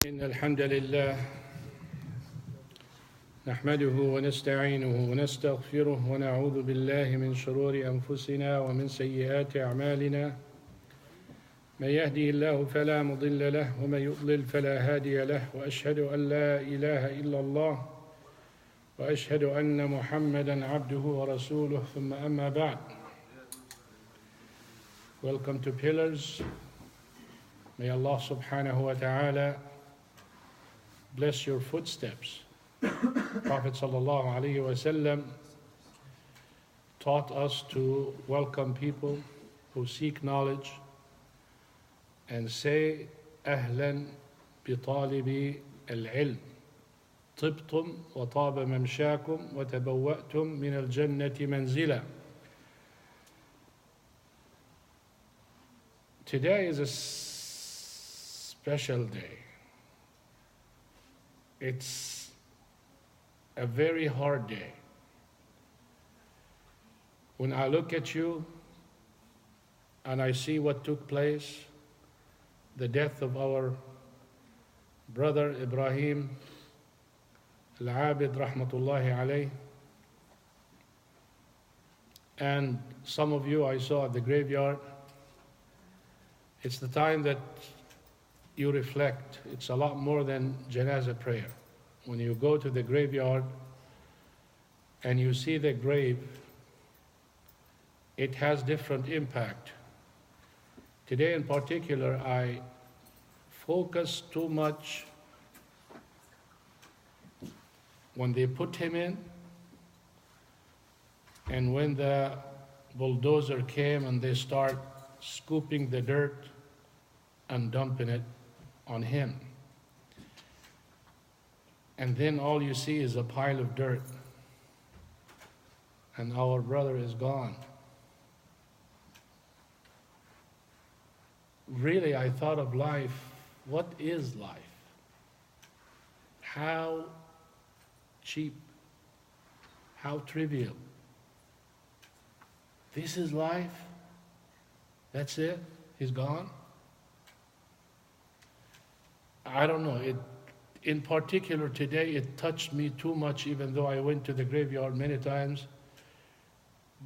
إن الحمد لله نحمده ونستعينه ونستغفره ونعوذ بالله من شرور أنفسنا ومن سيئات أعمالنا من يهدي الله فلا مضل له ومن يضلل فلا هادي له وأشهد أن لا إله إلا الله وأشهد أن محمدا عبده ورسوله ثم أما بعد. Welcome to Pillars. May Allah subhanahu wa ta'ala bless your footsteps. Prophet sallallahu alaihi wasallam taught us to welcome people who seek knowledge and say أهلا بطالبي العلم طبتم وطاب ممشاكم وتبوأتم من الجنة منزلا. Today is a special day. It's a very hard day. When I look at you and I see what took place, the death of our brother Ibrahim Al-Abid rahmatullahi alayh, and some of you I saw at the graveyard, it's the time that you reflect. It's a lot more than janazah prayer. When you go to the graveyard and you see the grave, it has different impact. Today in particular, I focus too much when they put him in, and when the bulldozer came and they start scooping the dirt and dumping it on him. And then all you see is a pile of dirt, and our brother is gone. Really, I thought of life. What is life? How cheap, how trivial. This is life? That's it? He's gone? I don't know. In particular today, it touched me too much, even though I went to the graveyard many times.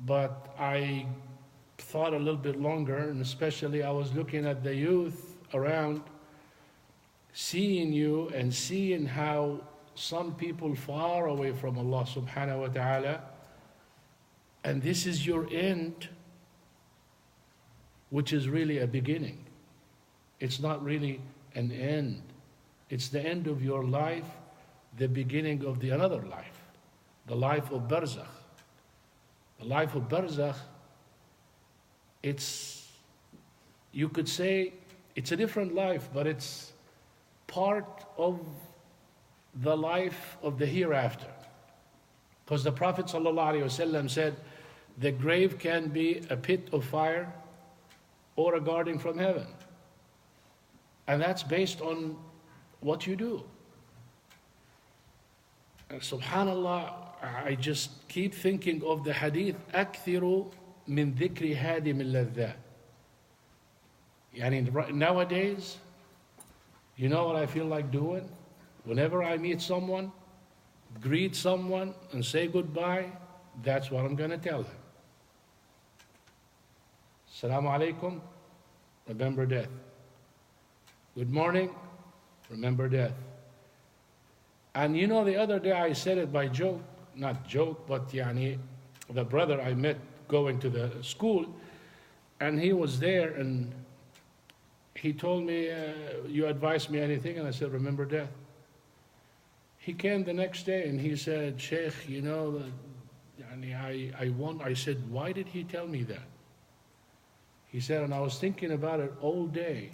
But I thought a little bit longer, and especially I was looking at the youth around, seeing you and seeing how some people far away from Allah subhanahu wa ta'ala, and this is your end, which is really a beginning. It's not really an end. It's the end of your life, the beginning of the another life, the life of barzakh. The life of barzakh, you could say it's a different life, but it's part of the life of the hereafter. Because the Prophet ﷺ said, the grave can be a pit of fire or a garden from heaven. And that's based on what you do. And subhanallah, I just keep thinking of the hadith, أكثروا من ذكر هادم اللذات. Yani nowadays, you know what I feel like doing? Whenever I meet someone, greet someone and say goodbye, that's what I'm going to tell them. Assalamu alaikum, remember death. Good morning, remember death. And you know, the other day I said it by joke, not joke, but the brother I met going to the school, and he was there, and he told me, you advise me anything? And I said, remember death. He came the next day and he said, Sheikh, you know, I said, why did he tell me that? He said, and I was thinking about it all day,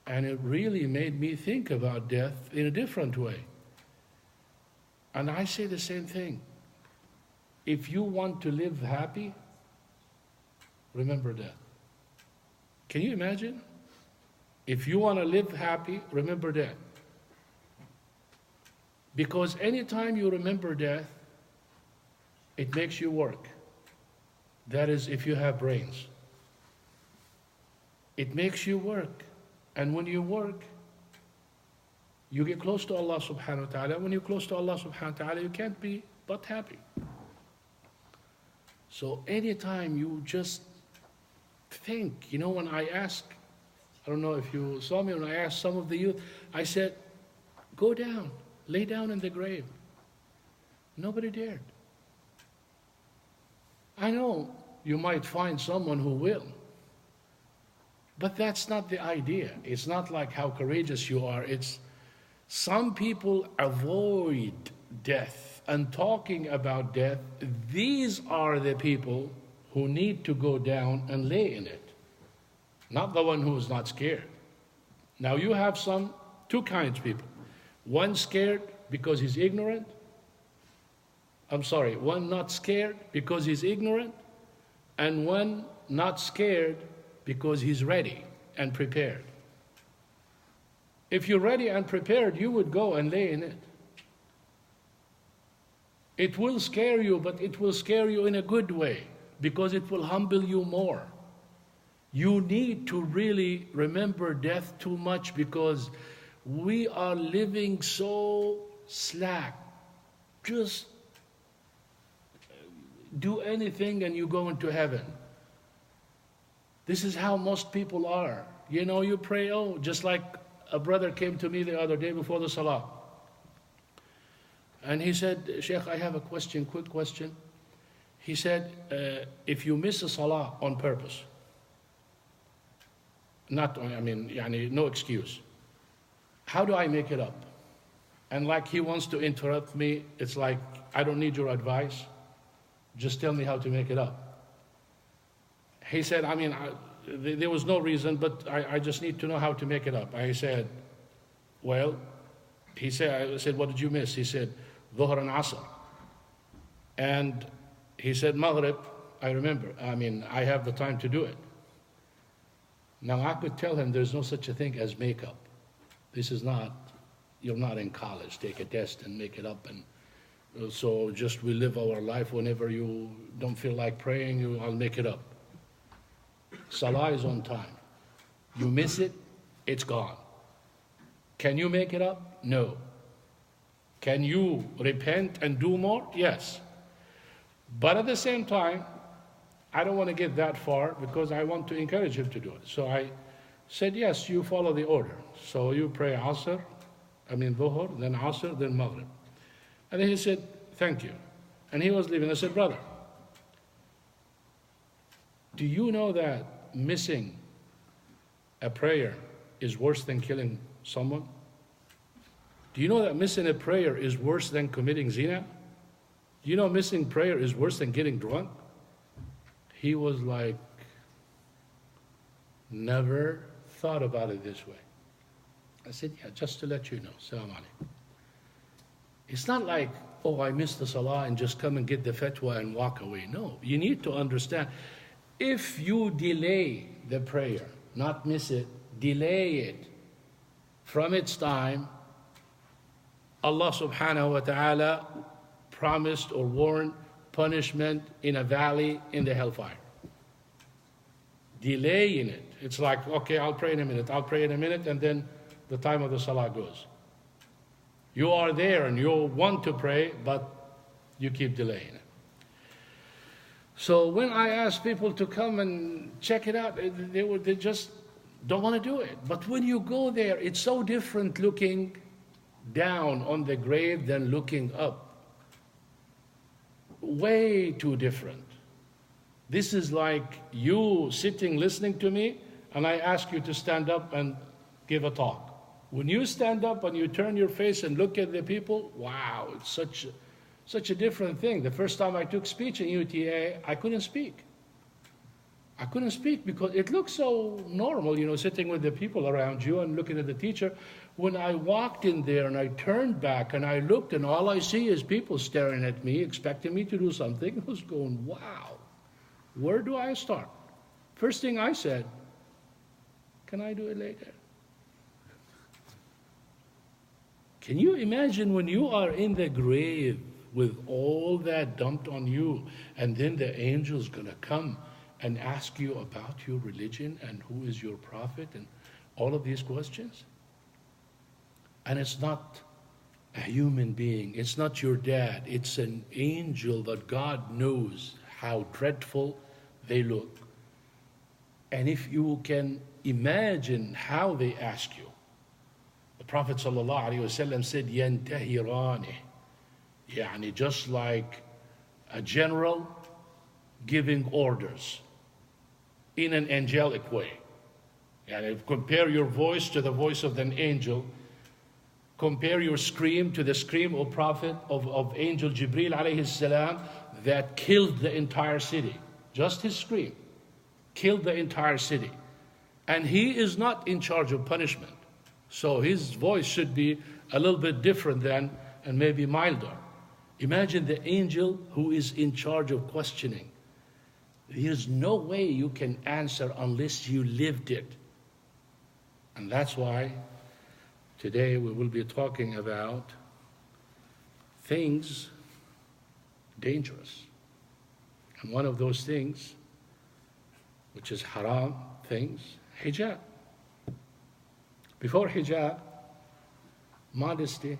and it really made me think about death in a different way. And I say the same thing. If you want to live happy, remember death. Can you imagine? If you want to live happy, remember death. Because anytime you remember death, it makes you work. That is, if you have brains. It makes you work. And when you work, You get close to Allah subhanahu wa ta'ala. When you're close to Allah subhanahu wa ta'ala, you can't be but happy. So anytime you just think, when I ask, I don't know if you saw me, when I asked some of the youth, I said, go down, lay down in the grave. Nobody dared. I know you might find someone who will, but that's not the idea. It's not like how courageous you are. It's some people avoid death, and talking about death, these are the people who need to go down and lay in it, not the one who is not scared. Now you have two kinds of people. One scared because he's ignorant. One not scared because he's ignorant, and one not scared because he's ready and prepared. If you're ready and prepared, you would go and lay in it. It will scare you, but it will scare you in a good way, because it will humble you more. You need to really remember death too much, because we are living so slack. Just do anything and you go into heaven. This is how most people are. You pray, just like a brother came to me the other day before the salah. And he said, Sheikh, I have a question, quick question. He said, if you miss a salah on purpose, no excuse, how do I make it up? And like he wants to interrupt me, it's like, I don't need your advice. Just tell me how to make it up. He said, there was no reason, but I just need to know how to make it up. I said, I said, what did you miss? He said, Dhuhr and Asr. And he said, Maghrib, I remember. I have the time to do it. Now I could tell him there's no such a thing as makeup. This is not, you're not in college, take a test and make it up. And so just we live our life, whenever you don't feel like praying, I'll make it up. Salah is on time. You miss it, it's gone. Can you make it up? No. Can you repent and do more? Yes. But at the same time, I don't want to get that far, because I want to encourage him to do it. So I said, yes, you follow the order. So you pray Dhuhr, then Asr, then Maghrib. And then he said, thank you. And he was leaving. I said, brother, do you know that missing a prayer is worse than killing someone? Do you know that missing a prayer is worse than committing zina? Do you know missing prayer is worse than getting drunk? He was like, never thought about it this way. I said, yeah, just to let you know. Salam alaikum. It's not like, I missed the salah and just come and get the fatwa and walk away. No, you need to understand. If you delay the prayer, not miss it, delay it from its time, Allah subhanahu wa ta'ala promised or warned punishment in a valley in the hellfire. Delay in it. It's like, okay, I'll pray in a minute, and then the time of the salah goes. You are there and you want to pray, but you keep delaying it. So when I ask people to come and check it out, they just don't want to do it. But when you go there, it's so different looking down on the grave than looking up. Way too different. This is like you sitting listening to me, and I ask you to stand up and give a talk. When you stand up and you turn your face and look at the people, wow, it's such a different thing. The first time I took speech in UTA, I couldn't speak. I couldn't speak because it looks so normal, sitting with the people around you and looking at the teacher. When I walked in there and I turned back and I looked, and all I see is people staring at me, expecting me to do something, I was going, wow, where do I start? First thing I said, can I do it later? Can you imagine when you are in the grave with all that dumped on you, and then the angel's going to come and ask you about your religion and who is your prophet and all of these questions? And it's not a human being. It's not your dad. It's an angel that God knows how dreadful they look. And if you can imagine how they ask you, the Prophet ﷺ said, يَنْتَهِرَانِهِ, يعني just like a general giving orders in an angelic way. And if compare your voice to the voice of an angel, compare your scream to the scream, O Prophet, of Angel Jibreel alayhi salam that killed the entire city. Just his scream killed the entire city. And he is not in charge of punishment. So his voice should be a little bit different than, and maybe milder. Imagine the angel who is in charge of questioning. There's no way you can answer unless you lived it. And that's why today we will be talking about things dangerous. And one of those things, which is haram things, hijab. Before hijab, modesty.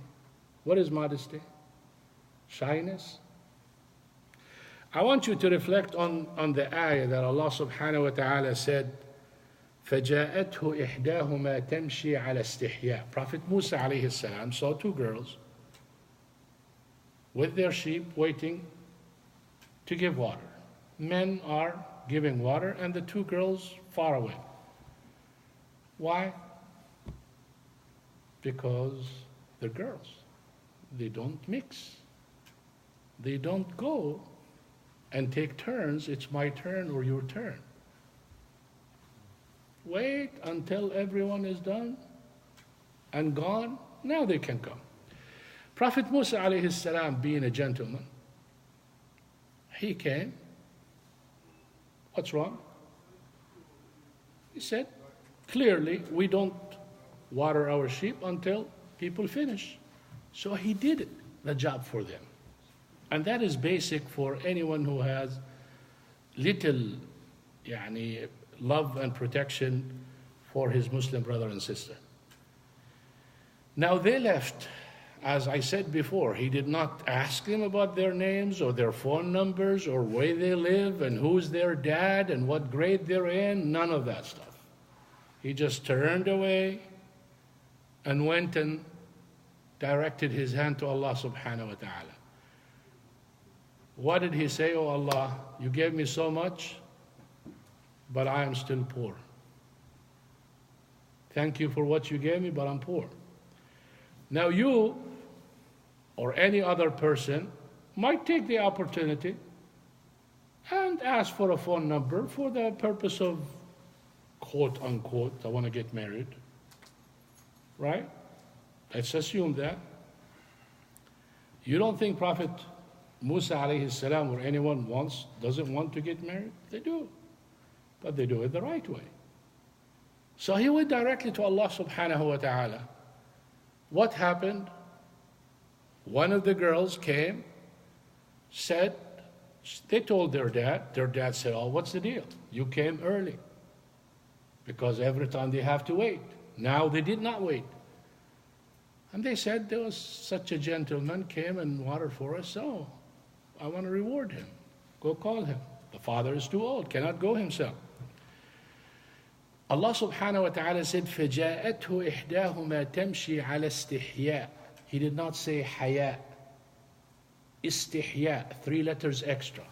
What is modesty? Shyness. I want you to reflect on the ayah that Allah subhanahu wa ta'ala said, فَجَاءَتْهُ إِحْدَاهُمَا تَمْشِي عَلَى اسْتِحْيَاءٍ. Prophet Musa alayhi salam saw two girls with their sheep waiting to give water. Men are giving water and the two girls far away. Why? Because they're girls. They don't mix. They don't go and take turns. It's my turn or your turn. Wait until everyone is done and gone. Now they can come. Prophet Musa alayhi salam, being a gentleman, he came. What's wrong? He said, clearly, we don't water our sheep until people finish. So he did the job for them. And that is basic for anyone who has little love and protection for his Muslim brother and sister. Now they left. As I said before, he did not ask them about their names or their phone numbers or where they live and who's their dad and what grade they're in, none of that stuff. He just turned away and went and directed his hand to Allah subhanahu wa ta'ala. What did he say? Oh Allah, you gave me so much, but I am still poor. Thank you for what you gave me, but I'm poor. Now you or any other person might take the opportunity and ask for a phone number for the purpose of, quote unquote, I want to get married. Right? Let's assume that. You don't think Prophet Musa alayhi salam or anyone doesn't want to get married? They do. But they do it the right way. So he went directly to Allah subhanahu wa ta'ala. What happened? One of the girls came, said, they told their dad. Their dad said, oh, what's the deal? You came early. Because every time they have to wait. Now they did not wait. And they said, there was such a gentleman came and watered for us, so I want to reward him. Go call him. The father is too old, cannot go himself. Allah subhanahu wa ta'ala said, فَجَاءَتْهُ إِحْدَاهُمَا تَمْشِي عَلَى اسْتِحْيَاءٍ. He did not say حياء. استحياء, 3 letters extra.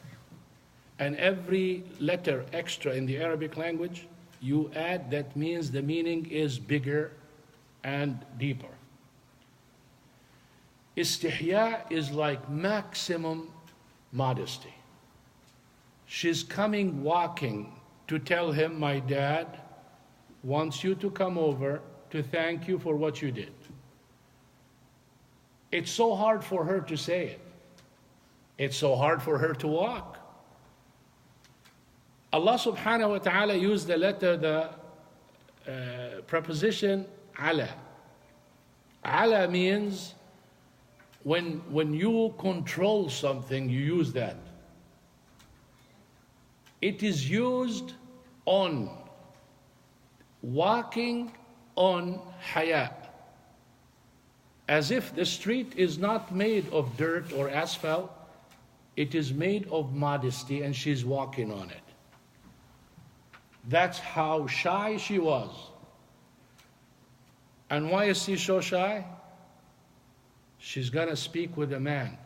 And every letter extra in the Arabic language, you add, that means the meaning is bigger and deeper. Istihya is like maximum modesty. She's coming walking to tell him, my dad wants you to come over to thank you for what you did. It's so hard for her to say it. It's so hard for her to walk. Allah subhanahu wa ta'ala used the letter, the preposition ala. Ala means when you control something, you use that. It is used on walking on haya. as if the street is not made of dirt or asphalt, it is made of modesty, and she's walking on it. That's how shy she was. And why is she so shy? She's going to speak with a man.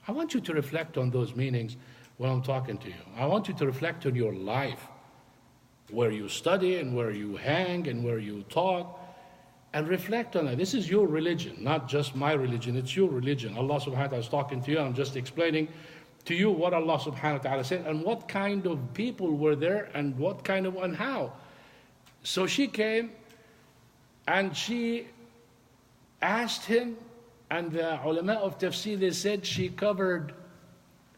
I want you to reflect on those meanings when I'm talking to you. I want you to reflect on your life, where you study and where you hang and where you talk, and reflect on it. This is your religion, not just my religion. It's your religion. Allah subhanahu wa ta'ala is talking to you. I'm just explaining to you what Allah subhanahu wa ta'ala said and what kind of people were there and what kind of and how. So she came and she asked him, and the ulama of tafsir, they said she covered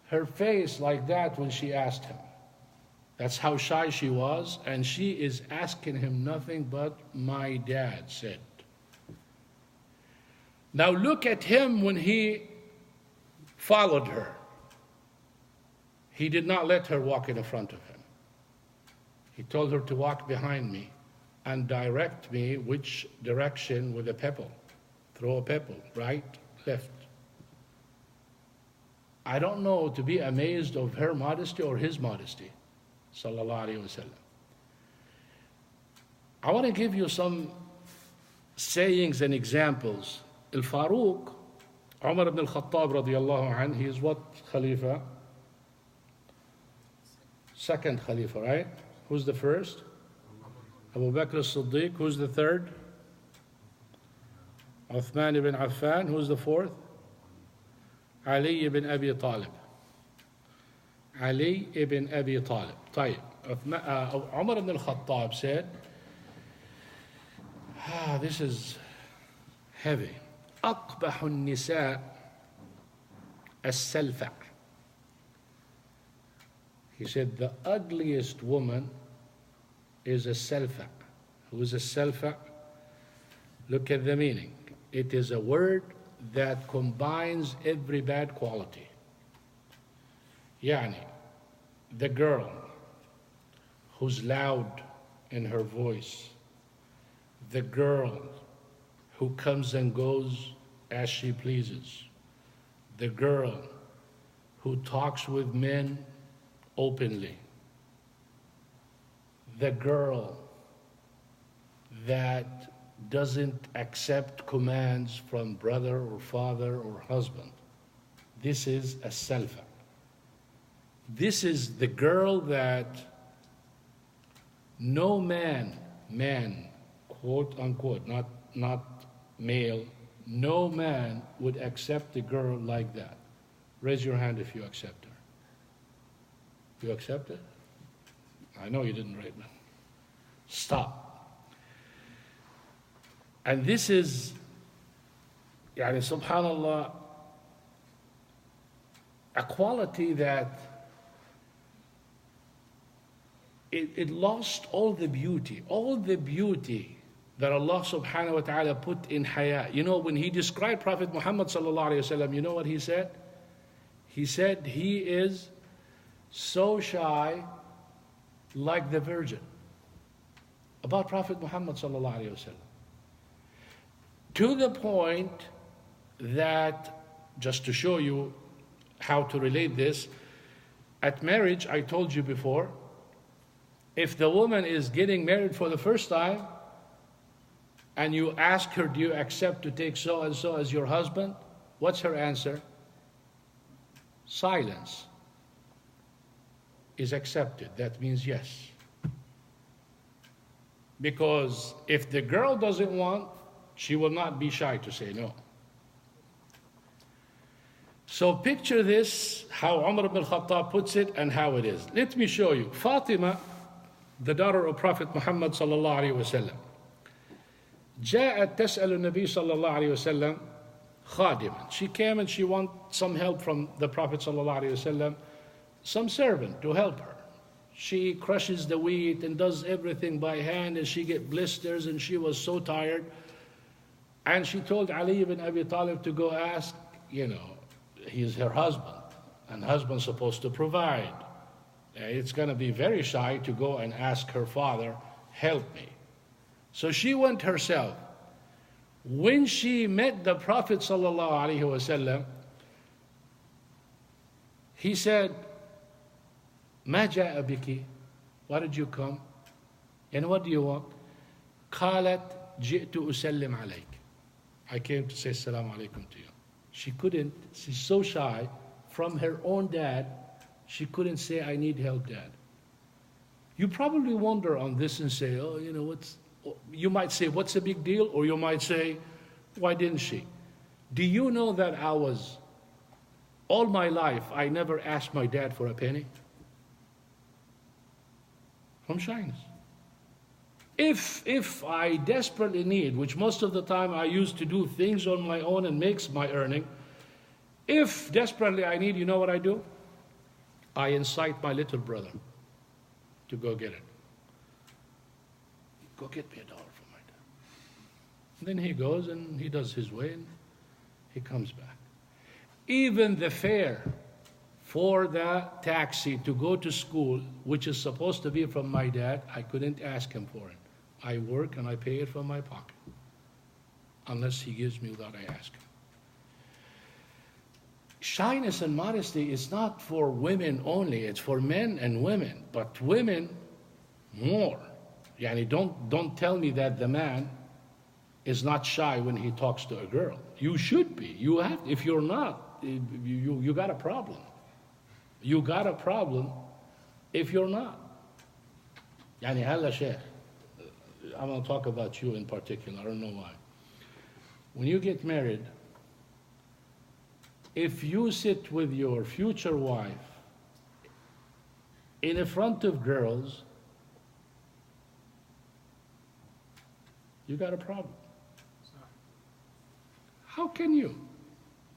her face like that when she asked him. That's how shy she was, and she is asking him nothing but my dad said. Now look at him when he followed her. He did not let her walk in front of him. He told her to walk behind me and direct me which direction with a pebble. Throw a pebble, right, left. I don't know to be amazed of her modesty or his modesty. Sallallahu Alaihi Wasallam. I want to give you some sayings and examples. Al-Faruq, Umar ibn al-Khattab radiyallahu anhu, he is what Khalifa? Second Khalifa, right? Who's the first? Abu Bakr as-Siddiq. Who's the third? Uthman ibn Affan. Who's the fourth? Ali ibn Abi Talib. Ali ibn Abi Talib. طيب. Umar ibn al-Khattab said, this is heavy. أقبح النساء السلفع. He said the ugliest woman is a salfa. Who is a salfa? Look at the meaning. It is a word that combines every bad quality. Yani, the girl who's loud in her voice, the girl who comes and goes as she pleases, the girl who talks with men openly, the girl that doesn't accept commands from brother or father or husband. This is a salfa. This is the girl that no man, quote unquote, not male, no man would accept a girl like that. Raise your hand if you accept her. You accept it? I know you didn't write that. Stop. And this is, yani subhanallah, a quality that it lost all the beauty that Allah subhanahu wa ta'ala put in hayat. You know, when he described Prophet Muhammad sallallahu alayhi wa sallam, you know what he said? He said he is so shy like the virgin. About Prophet Muhammad sallallahu alayhi wa sallam. To the point that, just to show you how to relate this, at marriage, I told you before, if the woman is getting married for the first time and you ask her, do you accept to take so and so as your husband? What's her answer? Silence is accepted. That means yes. Because if the girl doesn't want, she will not be shy to say no. So picture this, how Umar ibn al-Khattab puts it and how it is. Let me show you. Fatima, the daughter of Prophet Muhammad sallallahu alayhi wa sallam, جاءت تسأل النبي صلى الله عليه وسلم خادما. She came and she wanted some help from the Prophet sallallahu alayhi wa sallam, some servant to help her. She crushes the wheat and does everything by hand, and she gets blisters, and she was so tired. And she told Ali ibn Abi Talib to go ask, he's her husband, and husband's supposed to provide. It's going to be very shy to go and ask her father, help me. So she went herself. When she met the Prophet ﷺ, he said, "ما جاء بك?" Why did you come? And what do you want? قالت جئت أسلم عليك. I came to say Assalamu alaikum to you. She couldn't, she's so shy from her own dad, she couldn't say, "I need help, Dad." You probably wonder on this and say, "Oh, you know, you might say, what's the big deal?" Or you might say, "Why didn't she?" Do you know that all my life, I never asked my dad for a penny? From shyness. If I desperately need, which most of the time I used to do things on my own and makes my earning, if desperately I need, you know what I do? I incite my little brother to go get it. Go get me $1 from my dad. And then he goes and he does his way and he comes back. Even the fare for the taxi to go to school, which is supposed to be from my dad, I couldn't ask him for it. I work and I pay it from my pocket, unless he gives me without I ask him. Shyness and modesty is not for women only, it's for men and women, but women more. Yani don't tell me that the man is not shy when he talks to a girl. You should be. You have. If you're not, you got a problem. You got a problem if you're not. Yani هلا شيخ. I'm going to talk about you in particular. I don't know why. When you get married, if you sit with your future wife in front of girls, you got a problem. How can you?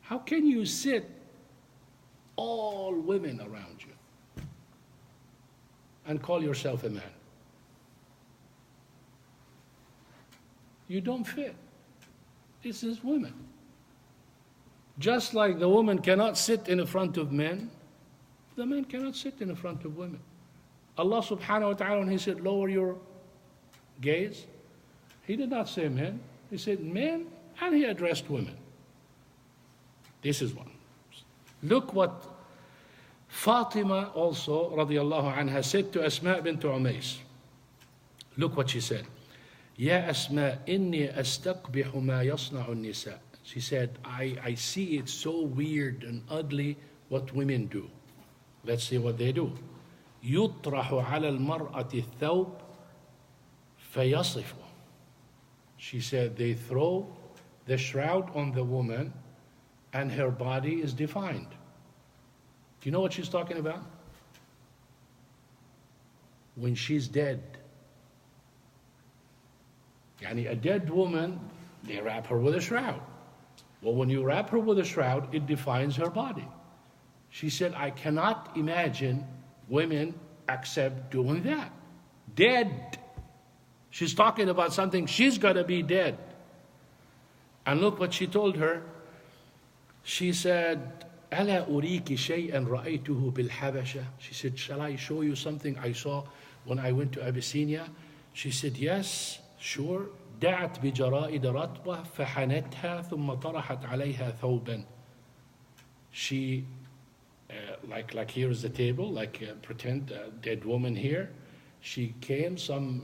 How can you sit all women around you and call yourself a man? You don't fit. This is women. Just like the woman cannot sit in front of men, the man cannot sit in front of women. Allah subhanahu wa ta'ala, when He said, "Lower your gaze," He did not say men. He said men, and He addressed women. This is one. Look what Fatima also, radiallahu anha, said to Asma bint Umays. Look what she said. "Ya Asma, inni astaqbihu ma yasna'u nisa." She said, I see it so weird and ugly what women do. Let's see what they do. يُطْرَحُ عَلَى الْمَرْأَةِ الثَّوْبِ فَيَصِفُ. She said, they throw the shroud on the woman and her body is defined. Do you know what she's talking about? When she's dead. Yani a dead woman, they wrap her with a shroud. Well, when you wrap her with a shroud, it defines her body. She said, I cannot imagine women accept doing that. Dead. She's talking about something, she's got to be dead. And look what she told her. She said, أَلَا أُرِيكِ شَيْئًا رَأَيْتُهُ بِالْحَبَشَةِ. She said, shall I show you something I saw when I went to Abyssinia? She said, yes, sure. دعت بجرائد رطبة فحنتها ثم طرحت عليها ثوبا. She, like here is the table, pretend a dead woman here. She came some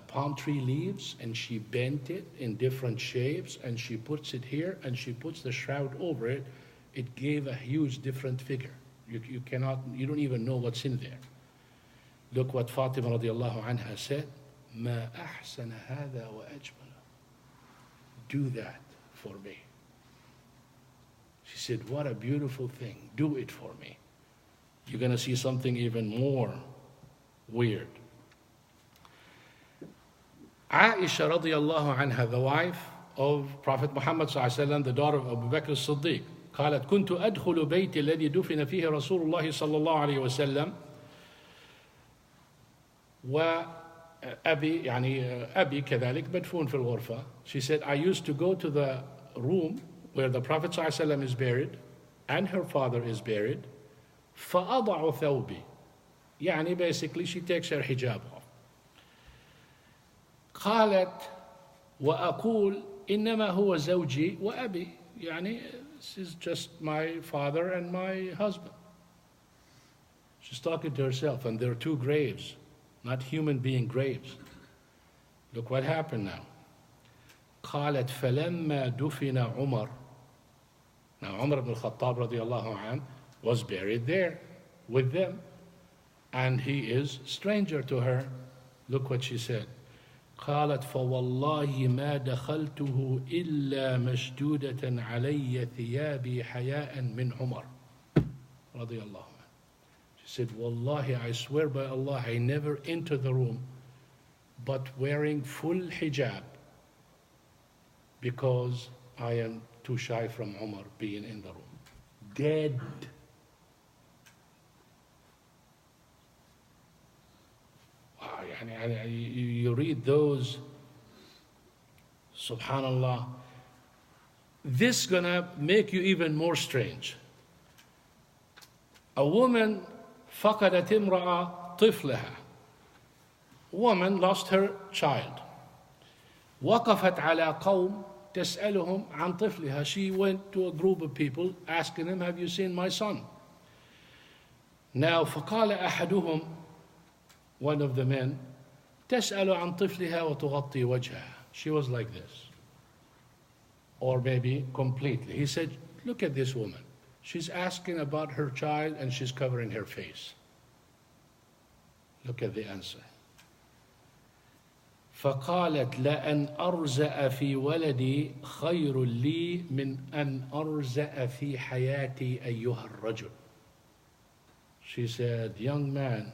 palm tree leaves and she bent it in different shapes and she puts it here and she puts the shroud over it. It gave a huge different figure. You don't even know what's in there. Look what Fatima radiallahu anha said. ما أحسن هذا وأجمل. Do that for me. She said, what a beautiful thing. Do it for me. You're going to see something even more weird. Aisha radiallahu anha, the wife of Prophet Muhammad sallallahu alaihi wasallam, the daughter of Abu Bakr as-Siddiq, قالت كنت أدخل بيت الذي دفن فيه رسول الله صلى الله عليه وسلم أبي كذلك مدفون في الغرفة. She said, I used to go to the room where the Prophet ﷺ is buried and her father is buried. فأضع ثوبي. Basically she takes her hijab off. قالت وأقول إنما هو زوجي وأبي. يعني, this is just my father and my husband. She's talking to herself, and there are two graves, not human being graves. Look what happened now. قالت فلما دفن عمر. Now Umar ibn al-Khattab radiallahu anh was buried there with them, and he is stranger to her. Look what she said. قالت فوالله ما دخلته إلا مشدودة علي ثيابي حياء من عمر رضي الله عنه. She said, Wallahi, I swear by Allah, I never entered the room but wearing full hijab, because I am too shy from Umar being in the room. Dead. Wow, you read those, subhanallah. This is gonna make you even more strange. A woman فقدت امرأة طفلها. Woman lost her child. وقفت على قوم تسألهم عن طفلها. She went to a group of people asking them, have you seen my son? Now فقال أحدهم, one of the men, تسأل عن طفلها وتغطي وجهها. She was like this, or maybe completely. He said, look at this woman. She's asking about her child and she's covering her face. Look at the answer. فقالت لأن أرزأ في ولدي خير لي من أن أرزأ في حياتي أيها الرجل. She said, young man,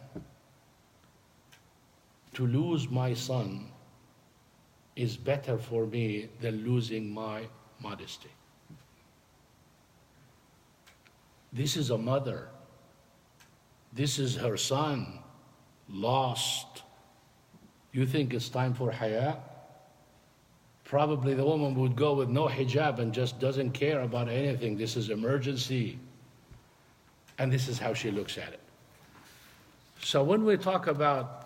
to lose my son is better for me than losing my modesty. This is a mother. This is her son, lost. You think it's time for haya? Probably the woman would go with no hijab and just doesn't care about anything. This is emergency. And this is how she looks at it. So when we talk about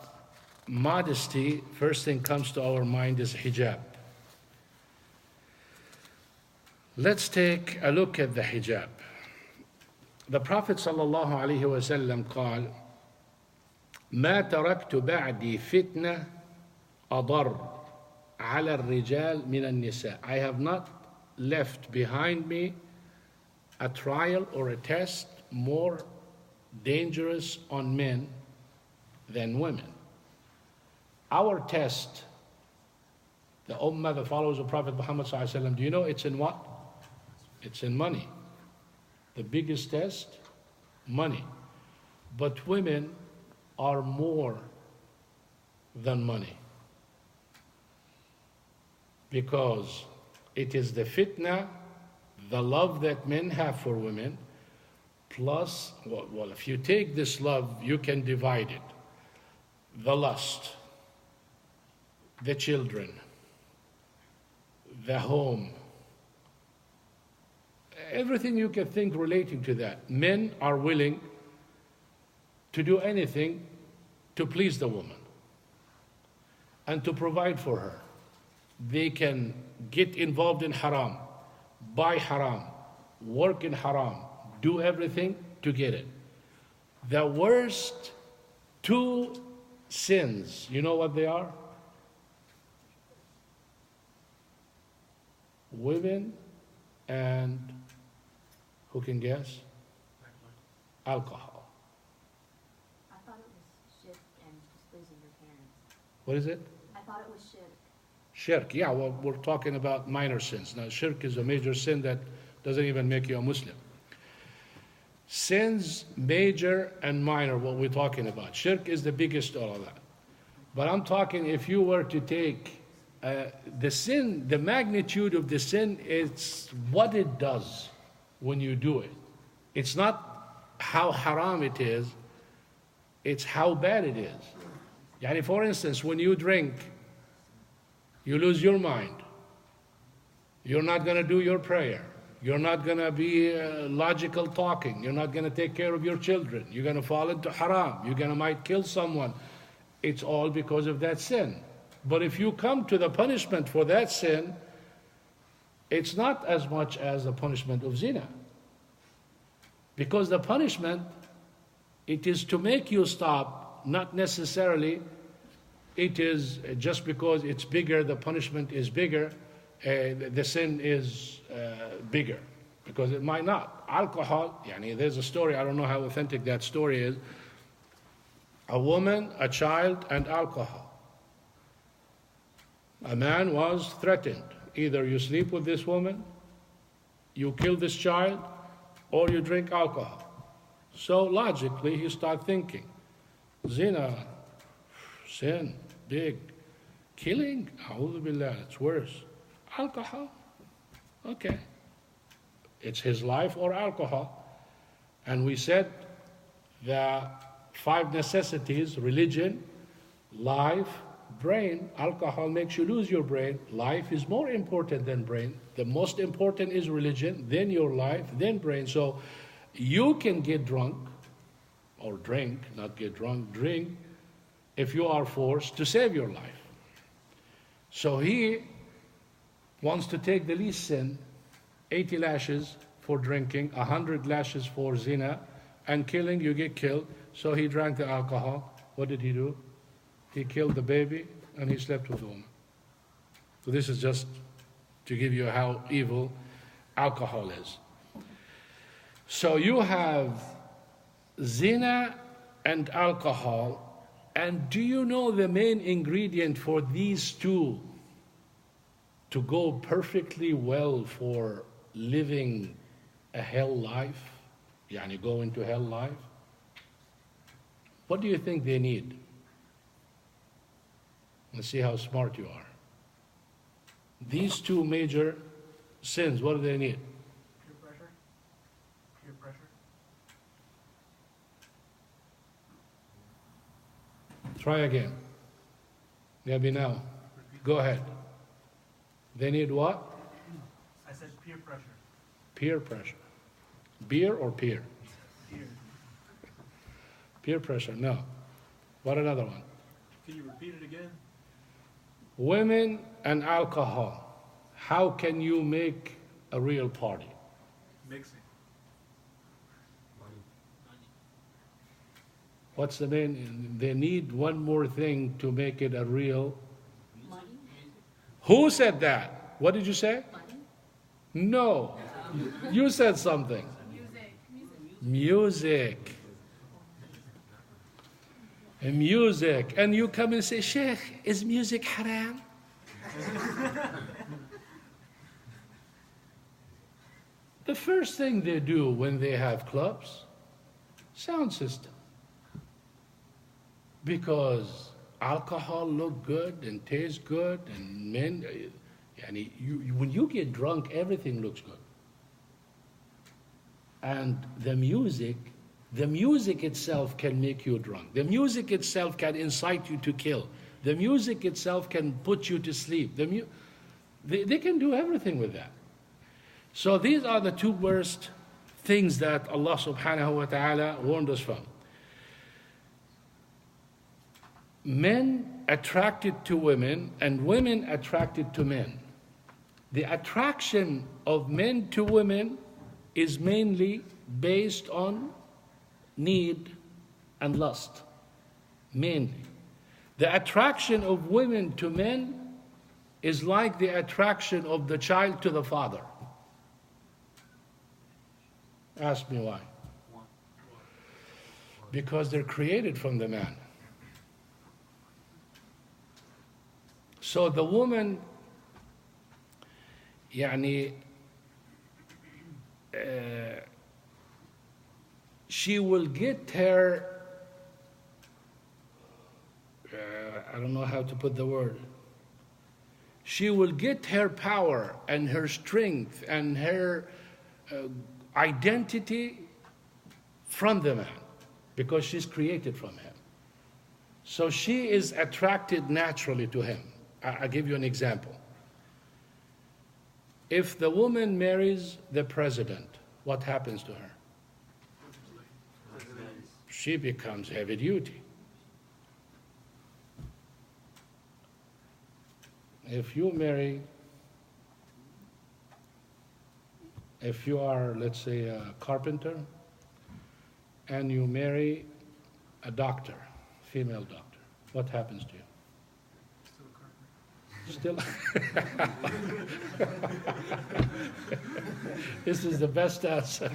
modesty, first thing comes to our mind is hijab. Let's take a look at the hijab. The Prophet sallallahu alaihi wasallam قال ما تركت بعدي فتنة أضر على الرجال من النساء. I have not left behind me a trial or a test more dangerous on men than women. Our test, the ummah that follows the Prophet Muhammad sallallahu alaihi wasallam, do you know it's in what? It's in money. The biggest test, money. But women are more than money, because it is the fitna, the love that men have for women, plus, well, if you take this love, you can divide it. The lust, the children, the home, everything you can think relating to that. Men are willing to do anything to please the woman and to provide for her. They can get involved in haram, buy haram, work in haram, do everything to get it. The worst two sins, you know what they are? Women and, who can guess? Alcohol. I thought it was shirk and displeasing your parents. What is it? I thought it was shirk. Shirk, yeah, well, we're talking about minor sins. Now, shirk is a major sin that doesn't even make you a Muslim. Sins, major and minor, what we're talking about. Shirk is the biggest of all of that. But I'm talking, if you were to take the sin, the magnitude of the sin, it's what it does when you do it. It's not how haram it is, it's how bad it is. Yani, for instance, when you drink, you lose your mind. You're not going to do your prayer. You're not going to be logical talking. You're not going to take care of your children. You're going to fall into haram. You're going to might kill someone. It's all because of that sin. But if you come to the punishment for that sin, it's not as much as the punishment of zina. Because the punishment, it is to make you stop, not necessarily it is just because it's bigger, the punishment is bigger, the sin is bigger. Because it might not. Alcohol, there's a story, I don't know how authentic that story is. A woman, a child, and alcohol. A man was threatened. Either you sleep with this woman, you kill this child, or you drink alcohol. So logically, he started thinking, zina, sin, big. Killing, a'udhu billah, it's worse. Alcohol, okay. It's his life or alcohol. And we said the 5 necessities: religion, life, brain. Alcohol makes you lose your brain. Life is more important than brain. The most important is religion, then your life, then brain. So you can get drunk, or drink, not get drunk, drink, if you are forced to save your life. So he wants to take the least sin, 80 lashes for drinking, 100 lashes for zina, and killing, you get killed. So he drank the alcohol. What did he do? He killed the baby and he slept with the woman. So this is just to give you how evil alcohol is. So you have zina and alcohol, and do you know the main ingredient for these two to go perfectly well for living a hell life, go into hell life? What do you think they need? Let's see how smart you are. These two major sins, what do they need? Peer pressure. Peer pressure. Try again. Maybe now. Go ahead. They need what? I said peer pressure. Peer pressure. Beer or peer? Peer. Peer pressure, no. What another one? Can you repeat it again? Women and alcohol. How can you make a real party? Mixing. What's the main? They need one more thing to make it a real. Money? Who said that? What did you say? Money? No. You said something. Music. And music. And you come and say, Sheikh, is music haram? The first thing they do when they have clubs, sound system. Because alcohol look good and tastes good, and men, when you get drunk, everything looks good. And the music itself can make you drunk. The music itself can incite you to kill. The music itself can put you to sleep. They can do everything with that. So these are the two worst things that Allah subhanahu wa ta'ala warned us from. Men attracted to women and women attracted to men. The attraction of men to women is mainly based on need and lust, mainly. The attraction of women to men is like the attraction of the child to the father. Ask me why. Because they're created from the man. So the woman, she will get her, I don't know how to put the word. She will get her power and her strength and her identity from the man, because she's created from him. So she is attracted naturally to him. I'll give you an example. If the woman marries the president, what happens to her? She becomes heavy duty. If you marry if you are, let's say, a carpenter, and you marry a doctor, female doctor, what happens to you? Still a carpenter. Still. This is the best answer.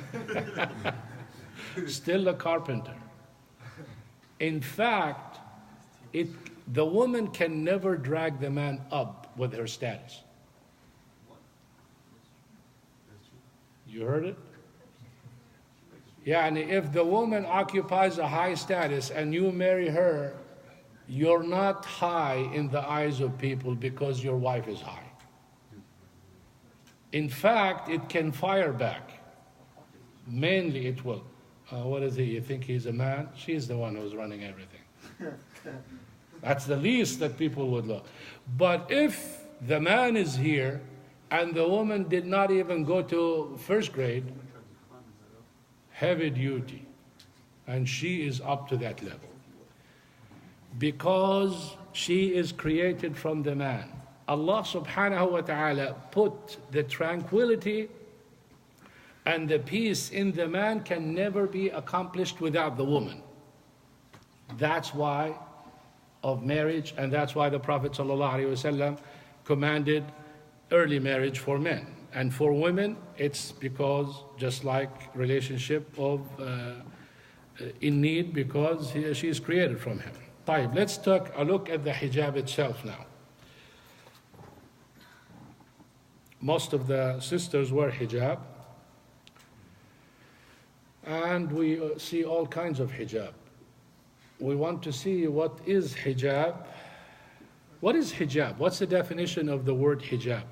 Still a carpenter. In fact, the woman can never drag the man up with her status. You heard it? Yeah, and if the woman occupies a high status and you marry her, you're not high in the eyes of people because your wife is high. In fact, it can fire back. Mainly it will. What is he? You think he's a man? She's the one who's running everything. That's the least that people would look. But if the man is here and the woman did not even go to first grade, heavy duty, and she is up to that level. Because she is created from the man. Allah subhanahu wa ta'ala put the tranquility and the peace in the man can never be accomplished without the woman. That's why of marriage, and that's why the Prophet ﷺ commanded early marriage for men. And for women, it's because just like relationship of in need, because she is created from him. طيب, let's take a look at the hijab itself now. Most of the sisters wear hijab, and we see all kinds of hijab. We want to see what is hijab. What is hijab? What's the definition of the word hijab?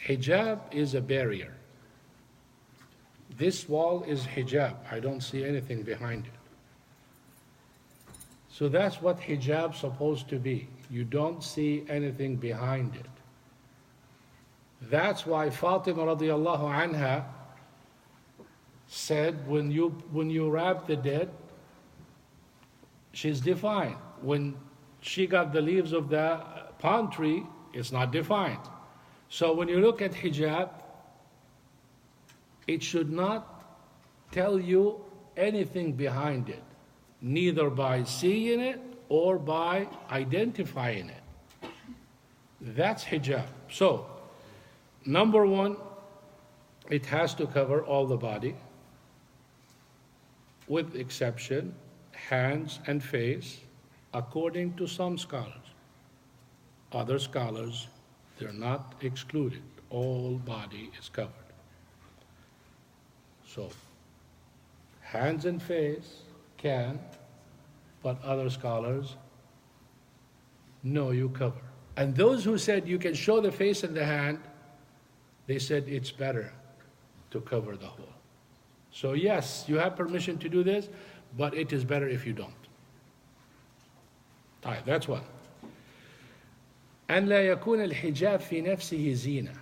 Hijab is a barrier. This wall is hijab. I don't see anything behind it. So that's what hijab's supposed to be. You don't see anything behind it. That's why Fatima radiallahu anha said, when you wrap the dead, she's defined. When she got the leaves of the palm tree, it's not defined. So when you look at hijab, it should not tell you anything behind it, neither by seeing it or by identifying it. That's hijab. So, number one, it has to cover all the body, with exception, hands and face, according to some scholars. Other scholars, they're not excluded. All body is covered. So, hands and face can, but other scholars, no, you cover. And those who said you can show the face and the hand, they said it's better to cover the whole. So yes, you have permission to do this, but it is better if you don't. All right, that's one. أن لا يكون الحجاب في نفسه زينة.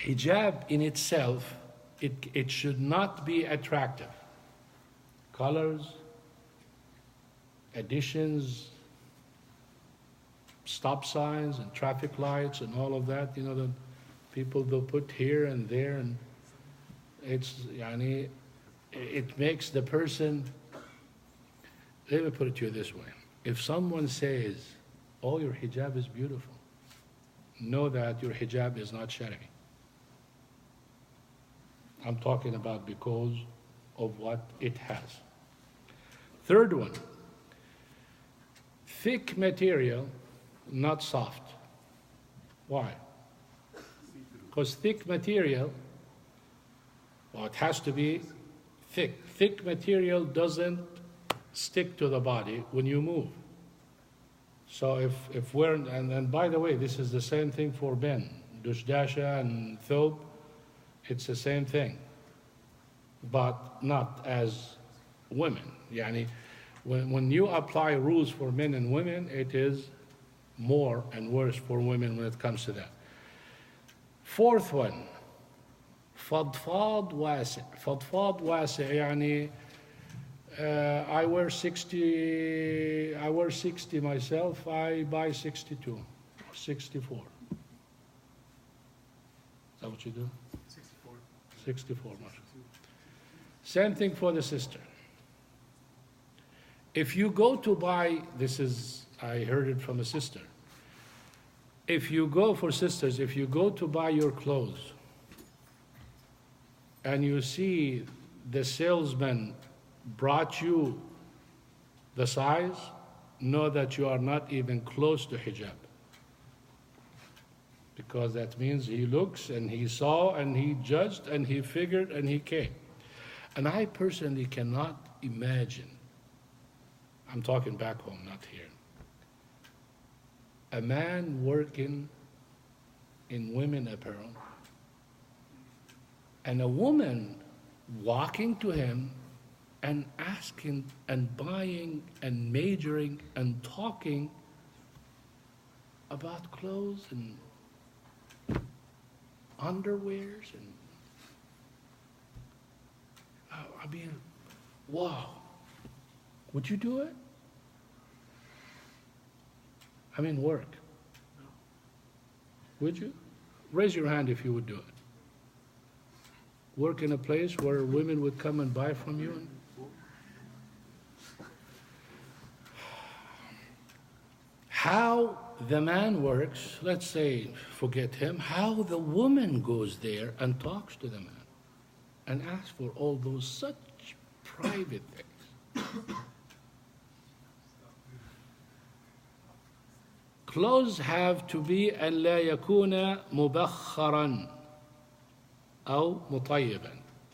Hijab in itself, it should not be attractive. Colors, additions, stop signs and traffic lights and all of that, you know, the people they'll put here and there, and it makes the person, let me put it to you this way. If someone says, oh, your hijab is beautiful, know that your hijab is not shari. I'm talking about because of what it has. Third one, thick material, not soft. Why? Because thick material, well, it has to be thick. Thick material doesn't stick to the body when you move. So if we're, and by the way, this is the same thing for men. Dushdasha and thob, it's the same thing, but not as women. Yani, when you apply rules for men and women, it is more and worse for women when it comes to that. Fourth one, فضفاض واسع. فضفاض واسع يعني I wear 60 myself, I buy 62 or 64. that what you do? 64. 64, mashallah. Same thing for the sister. If you go to buy, this is, I heard it from a sister. If you go, for sisters, if you go to buy your clothes and you see the salesman brought you the size, know that you are not even close to hijab. Because that means he looks and he saw and he judged and he figured and he came. And I personally cannot imagine, I'm talking back home, not here, a man working in women apparel and a woman walking to him and asking and buying and majoring and talking about clothes and underwears and I mean, wow. Would you do it? I mean, work. Would you? Raise your hand if you would do it. Work in a place where women would come and buy from you? How the man works, let's say, forget him, how the woman goes there and talks to the man and asks for all those such private things. Clothes have to be أن لا يكون مبخرا أو مطيبا.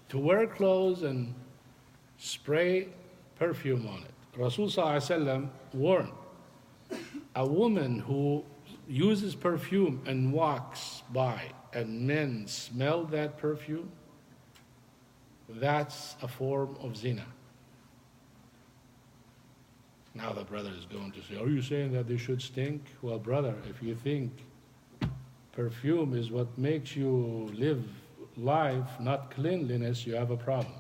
To wear clothes and spray perfume on it. Rasul sallallahu alaihi wasallam warned a woman who uses perfume and walks by and men smell that perfume, that's a form of zina. Now the brother is going to say, are you saying that they should stink? Well, brother, if you think perfume is what makes you live life, not cleanliness, you have a problem.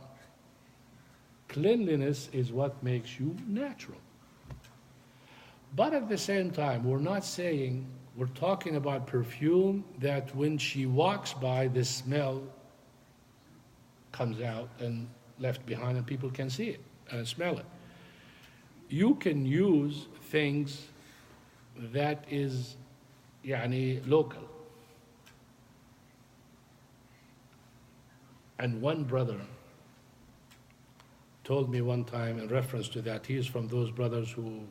Cleanliness is what makes you natural. But at the same time, we're not saying, we're talking about perfume that when she walks by, the smell comes out and left behind and people can see it and smell it. You can use things that is local. And one brother told me one time in reference to that, he is from those brothers who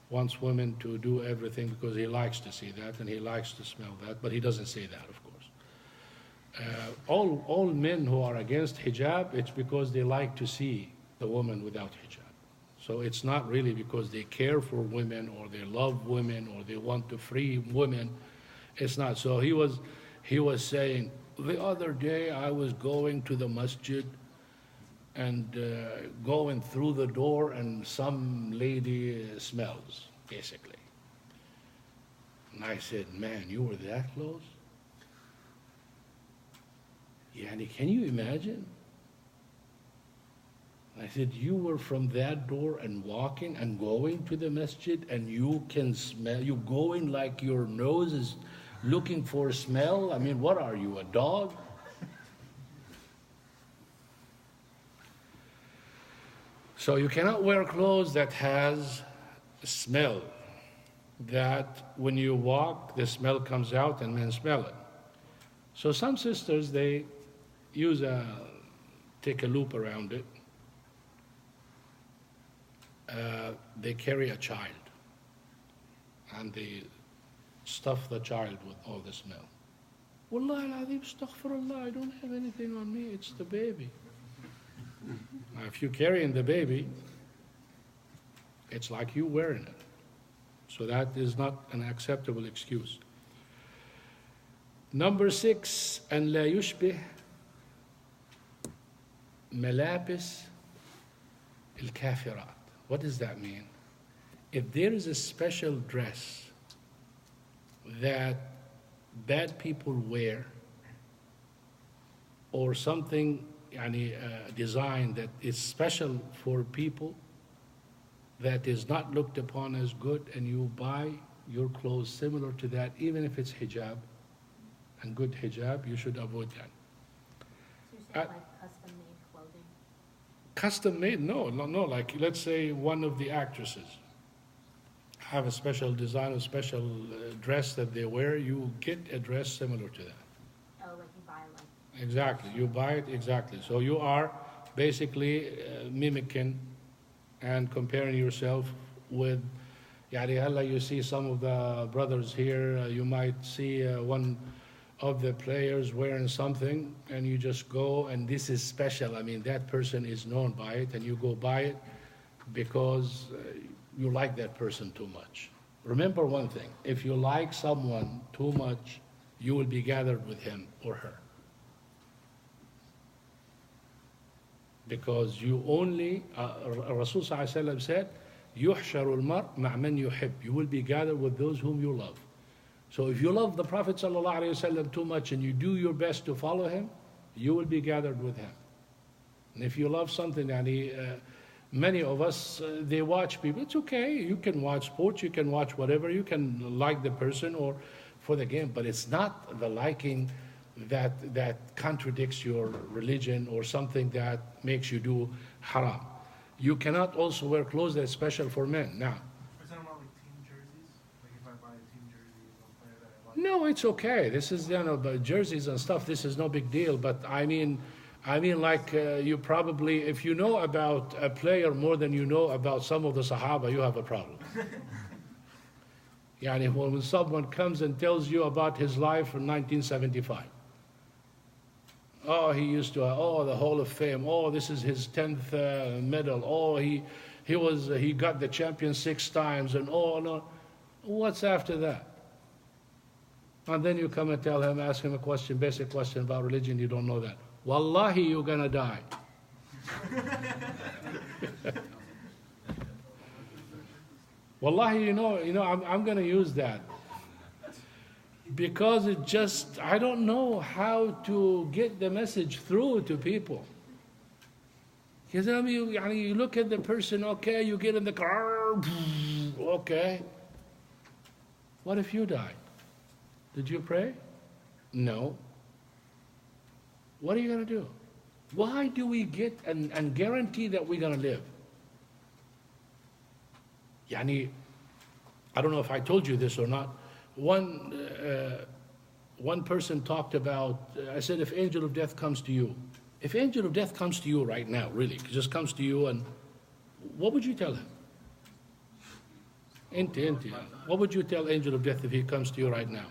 wants women to do everything because he likes to see that and he likes to smell that, but he doesn't say that, of course. All men who are against hijab, it's because they like to see the woman without hijab. So it's not really because they care for women or they love women or they want to free women. It's not. So he was saying, the other day I was going to the masjid and going through the door and some lady smells, basically. And I said, man, you were that close? Can you imagine? I said, you were from that door and walking and going to the masjid and you can smell, you going like your nose is looking for a smell? I mean, what are you, a dog? So you cannot wear clothes that has a smell, that when you walk, the smell comes out and men smell it. So some sisters, they take a loop around it. They carry a child and they stuff the child with all the smell. Wallahi al-azim, astaghfirullah, I don't have anything on me, it's the baby. Now, if you're carrying the baby, it's like you wearing it. So that is not an acceptable excuse. Number 6, أن لا يشبه ملابس الكافرات. What does that mean? If there is a special dress that bad people wear, or something, design that is special for people that is not looked upon as good, and you buy your clothes similar to that, even if it's hijab, and good hijab, you should avoid that. So you're saying like custom-made clothing? Custom made? No. Like, let's say one of the actresses have a special design, a special dress that they wear, you get a dress similar to that. Oh, like you buy like. Exactly, you buy it, exactly. So you are basically mimicking and comparing yourself with, يعني هلا you see some of the brothers here, you might see one of the players wearing something and you just go and this is special. I mean, that person is known by it and you go buy it because you like that person too much. Remember one thing, if you like someone too much, you will be gathered with him or her. Because you only, Rasul said, يُحْشَرُ الْمَرْء مَعْ مَنْ يُحِبْ. You will be gathered with those whom you love. So if you love the Prophet ﷺ too much and you do your best to follow him, you will be gathered with him. And if you love something, many of us, they watch people. It's okay. You can watch sports. You can watch whatever. You can like the person or for the game. But it's not the liking that contradicts your religion or something that makes you do haram. You cannot also wear clothes that's special for men. Now, Is that about like team jerseys? Like if I buy a team jersey of a player that I like? no, it's okay. This is, but jerseys and stuff, this is no big deal. But I mean like you probably, if you know about a player more than you know about some of the Sahaba, you have a problem. Yani when someone comes and tells you about his life in 1975. Oh, he used to, the Hall of Fame. Oh, this is his 10th medal. Oh, he got the champion 6 times. And oh, no. What's after that? And then you come and tell him, ask him a question, basic question about religion, you don't know that. Wallahi, you're gonna die. Wallahi, I'm gonna use that. Because it just, I don't know how to get the message through to people. Because you look at the person, okay, you get in the car, okay. What if you die? Did you pray? No. What are you going to do? Why do we get and guarantee that we're going to live? I don't know if I told you this or not. One person talked about, I said, if angel of death comes to you, if angel of death comes to you right now, really, just comes to you, and what would you tell him? What would you tell angel of death if he comes to you right now?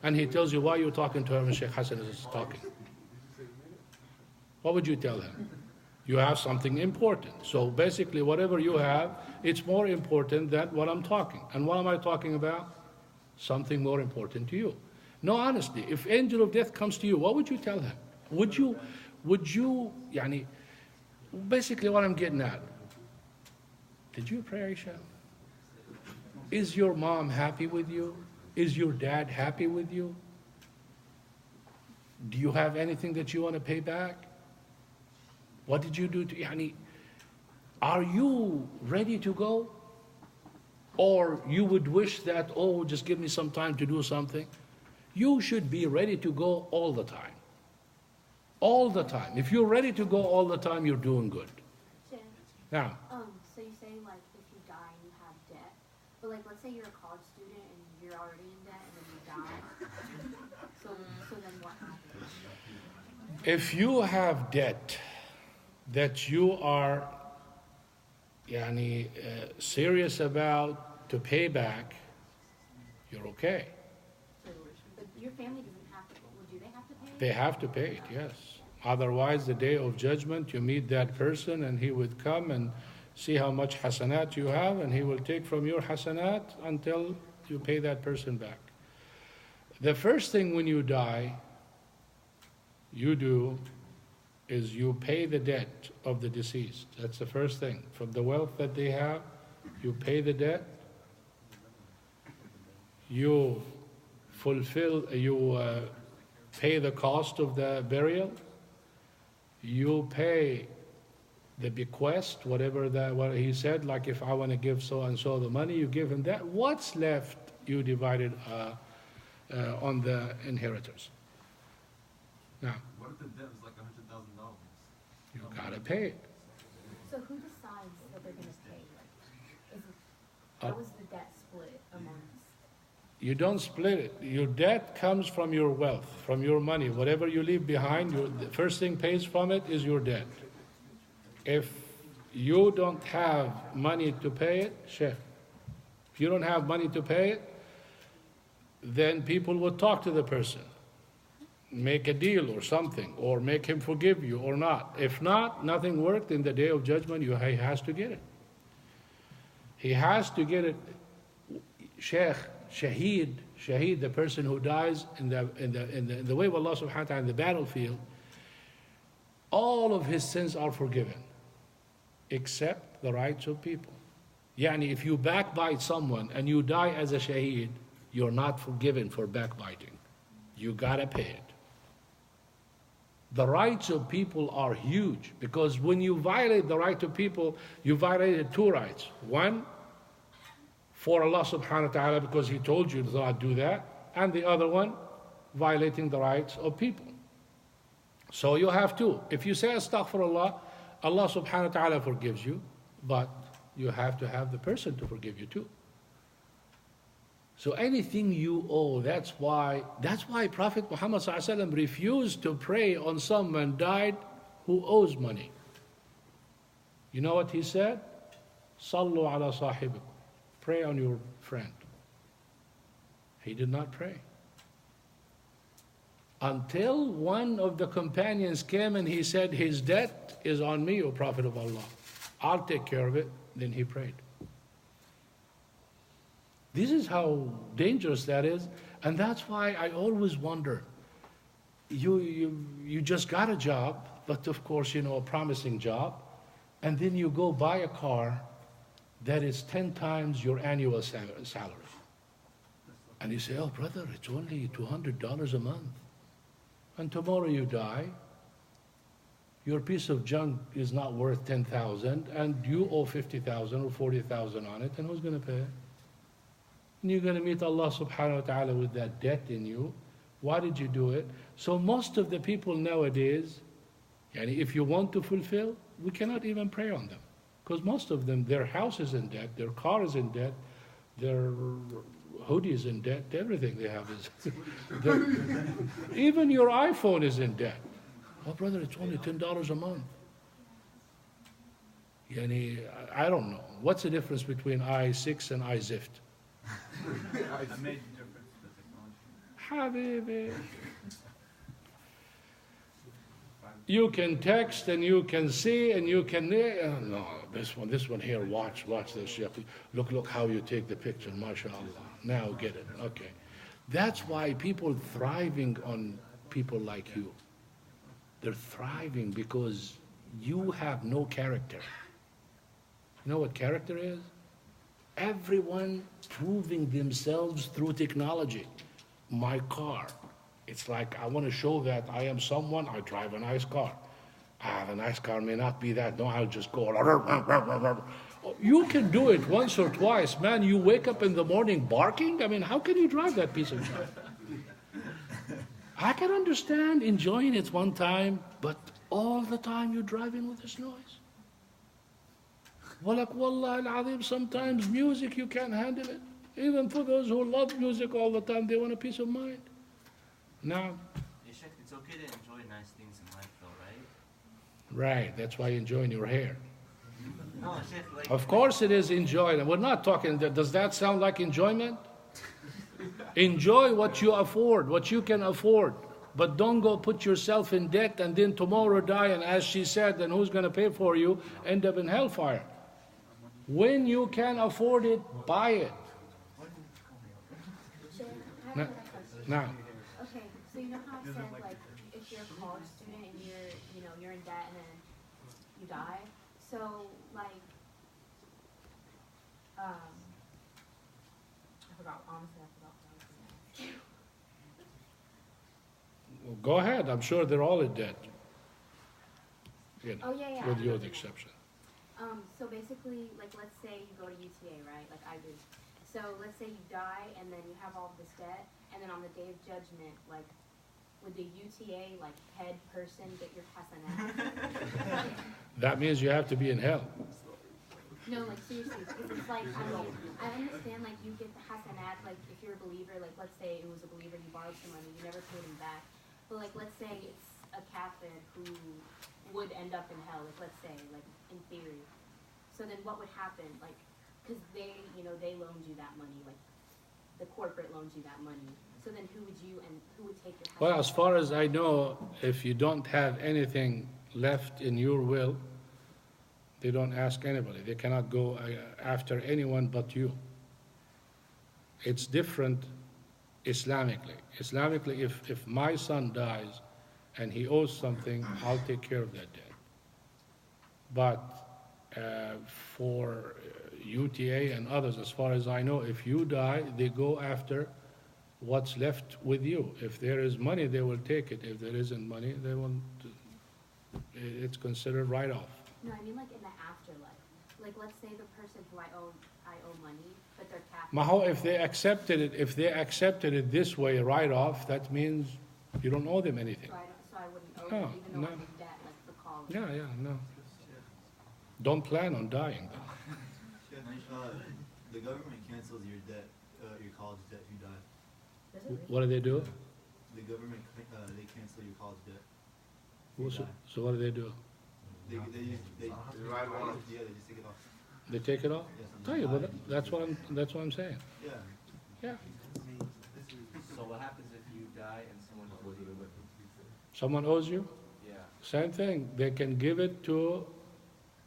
And he tells you why you're talking to him and Sheikh Hassan is talking. What would you tell him? You have something important. So basically whatever you have, it's more important than what I'm talking. And what am I talking about? Something more important to you. No, honestly, if angel of death comes to you, what would you tell him? Would you, basically what I'm getting at, did you pray, Aisha? Is your mom happy with you? Is your dad happy with you? Do you have anything that you want to pay back? What did you do to, are you ready to go? Or you would wish that, oh, just give me some time to do something? You should be ready to go all the time. All the time. If you're ready to go all the time, you're doing good. Shay, Now, so you say like if you die and you have debt, but like let's say you're a college student and you're already in debt and then you die. So then what happens? if you have debt that you are serious about to pay back, you're okay. So, but your family doesn't have to, well, do they have to pay? They have to pay it, yes. Otherwise, the day of judgment, you meet that person and he would come and see how much hasanat you have, and he will take from your hasanat until you pay that person back. The first thing when you die, you do is you pay the debt of the deceased. That's the first thing. From the wealth that they have, you pay the debt. You pay the cost of the burial. You pay the bequest, what he said, like if I want to give so and so the money, you give him that. What's left, you divide it on the inheritors. Now, What if the debt was like $100,000? you gotta pay it. So who decides that they're gonna pay? Like, Uh, how is the debt split amongst? You don't split it. Your debt comes from your wealth, from your money. Whatever you leave behind, the first thing pays from it is your debt. If you don't have money to pay it, Sheikh, if you don't have money to pay it, then people will talk to the person, make a deal or something, or make him forgive you or not. If not, nothing worked. In the day of judgment, he has to get it. He has to get it. Sheikh, Shaheed, the person who dies in the way of Allah subhanahu wa ta'ala in the battlefield, all of his sins are forgiven, except the rights of people. Yani, if you backbite someone and you die as a shaheed, you're not forgiven for backbiting. You gotta pay it. The rights of people are huge, because when you violate the right of people, you violated two rights. One, for Allah subhanahu wa ta'ala, because He told you to not do that, and the other one, violating the rights of people. So you have two. If you say astaghfirullah, Allah subhanahu wa ta'ala forgives you, but you have to have the person to forgive you too. So anything you owe, that's why Prophet Muhammad sallallahu alaihi wasallam refused to pray on someone died who owes money. You know what he said? Sallu ala sahibikum. Pray on your friend. He did not pray. Until one of the companions came and he said, his debt is on me, O Prophet of Allah. I'll take care of it. Then he prayed. This is how dangerous that is. And that's why I always wonder, you just got a job, but of course, you know, a promising job, and then you go buy a car that is 10 times your annual salary. And you say, oh brother, it's only $200 a month. And tomorrow you die, your piece of junk is not worth 10,000, and you owe 50,000 or 40,000 on it, and who's going to pay it? And you're going to meet Allah subhanahu wa ta'ala with that debt in you. Why did you do it? So most of the people nowadays, yani if you want to fulfill, we cannot even pray on them. Because most of them, their house is in debt, their car is in debt, their hoodie is in debt, everything they have is even your iPhone is in debt. Oh brother, it's only $10 a month. Yani, I don't know. What's the difference between i6 and iZift? I made the difference, the technology. Habibi. You can text and you can see and you can... no, this one here, watch this. Look how you take the picture, mashallah. Now get it, okay. That's why people thriving on people like you. They're thriving because you have no character. You know what character is? Everyone proving themselves through technology. My car. It's like, I want to show that I am someone, I drive a nice car. The nice car may not be that. No, I'll just go. You can do it once or twice. Man, you wake up in the morning barking? I mean, how can you drive that piece of junk? I can understand enjoying it one time, but all the time you're driving with this noise. Wallah al-azim, sometimes music, you can't handle it. Even for those who love music all the time, they want a peace of mind. Now, Sheikh, it's okay to enjoy nice things in life though, right? right, that's why you're enjoying your hair. No, Sheikh, like... Of course it is enjoyment. We're not talking, does that sound like enjoyment? Enjoy what you afford, what you can afford. But don't go put yourself in debt and then tomorrow die, and as she said, then who's going to pay for you? End up in hellfire. When you can afford it, buy it. Now. Okay, so you know how I said, like, if you're a college student and you're in debt and then you die? So, like, I forgot what I was going to ask. Well, go ahead. I'm sure they're all in debt. You know, Oh, yeah. with your exception. So basically, like, let's say you go to UTA, right? Like I did. So let's say you die and then you have all of this debt, and then on the day of judgment, like, would the UTA, like, head person get your hasanat? That means you have to be in hell. No, like, seriously, because it's like, I mean, I understand, like, you get the hasanat, like, if you're a believer, like, let's say it was a believer, you borrowed some money, you never paid him back. But, like, let's say it's a kafir who would end up in hell, like, let's say, like, in theory. So then what would happen? Like, because they, you know, they loaned you that money, like, the corporate loans you that money. So then who would take your hasanat? Well, as far as I know, if you don't have anything left in your will, they don't ask anybody. They cannot go after anyone but you. It's different Islamically. Islamically, if my son dies and he owes something, I'll take care of that debt. But for UTA and others, as far as I know, if you die, they go after what's left with you. If there is money, they will take it. If there isn't money, they won't. It's considered write-off. No, I mean like in the afterlife. Like let's say the person who I owe money, but they're kafir. Maho, if they accepted it this way, write-off, that means you don't owe them anything. So I wouldn't owe them, even though I'm in debt, like the college. Yeah, no. Don't plan on dying then. The government cancels your debt, your college debt if you die. Does it really? What do they do? The government, they cancel your college debt. So what do they do? They write it off. Yeah, they just take it off. They take it off? Yes, Tell you, but that's what I'm saying. Yeah. Yeah. So what happens if you die and someone owes you? Someone owes you? Yeah. Same thing. They can give it to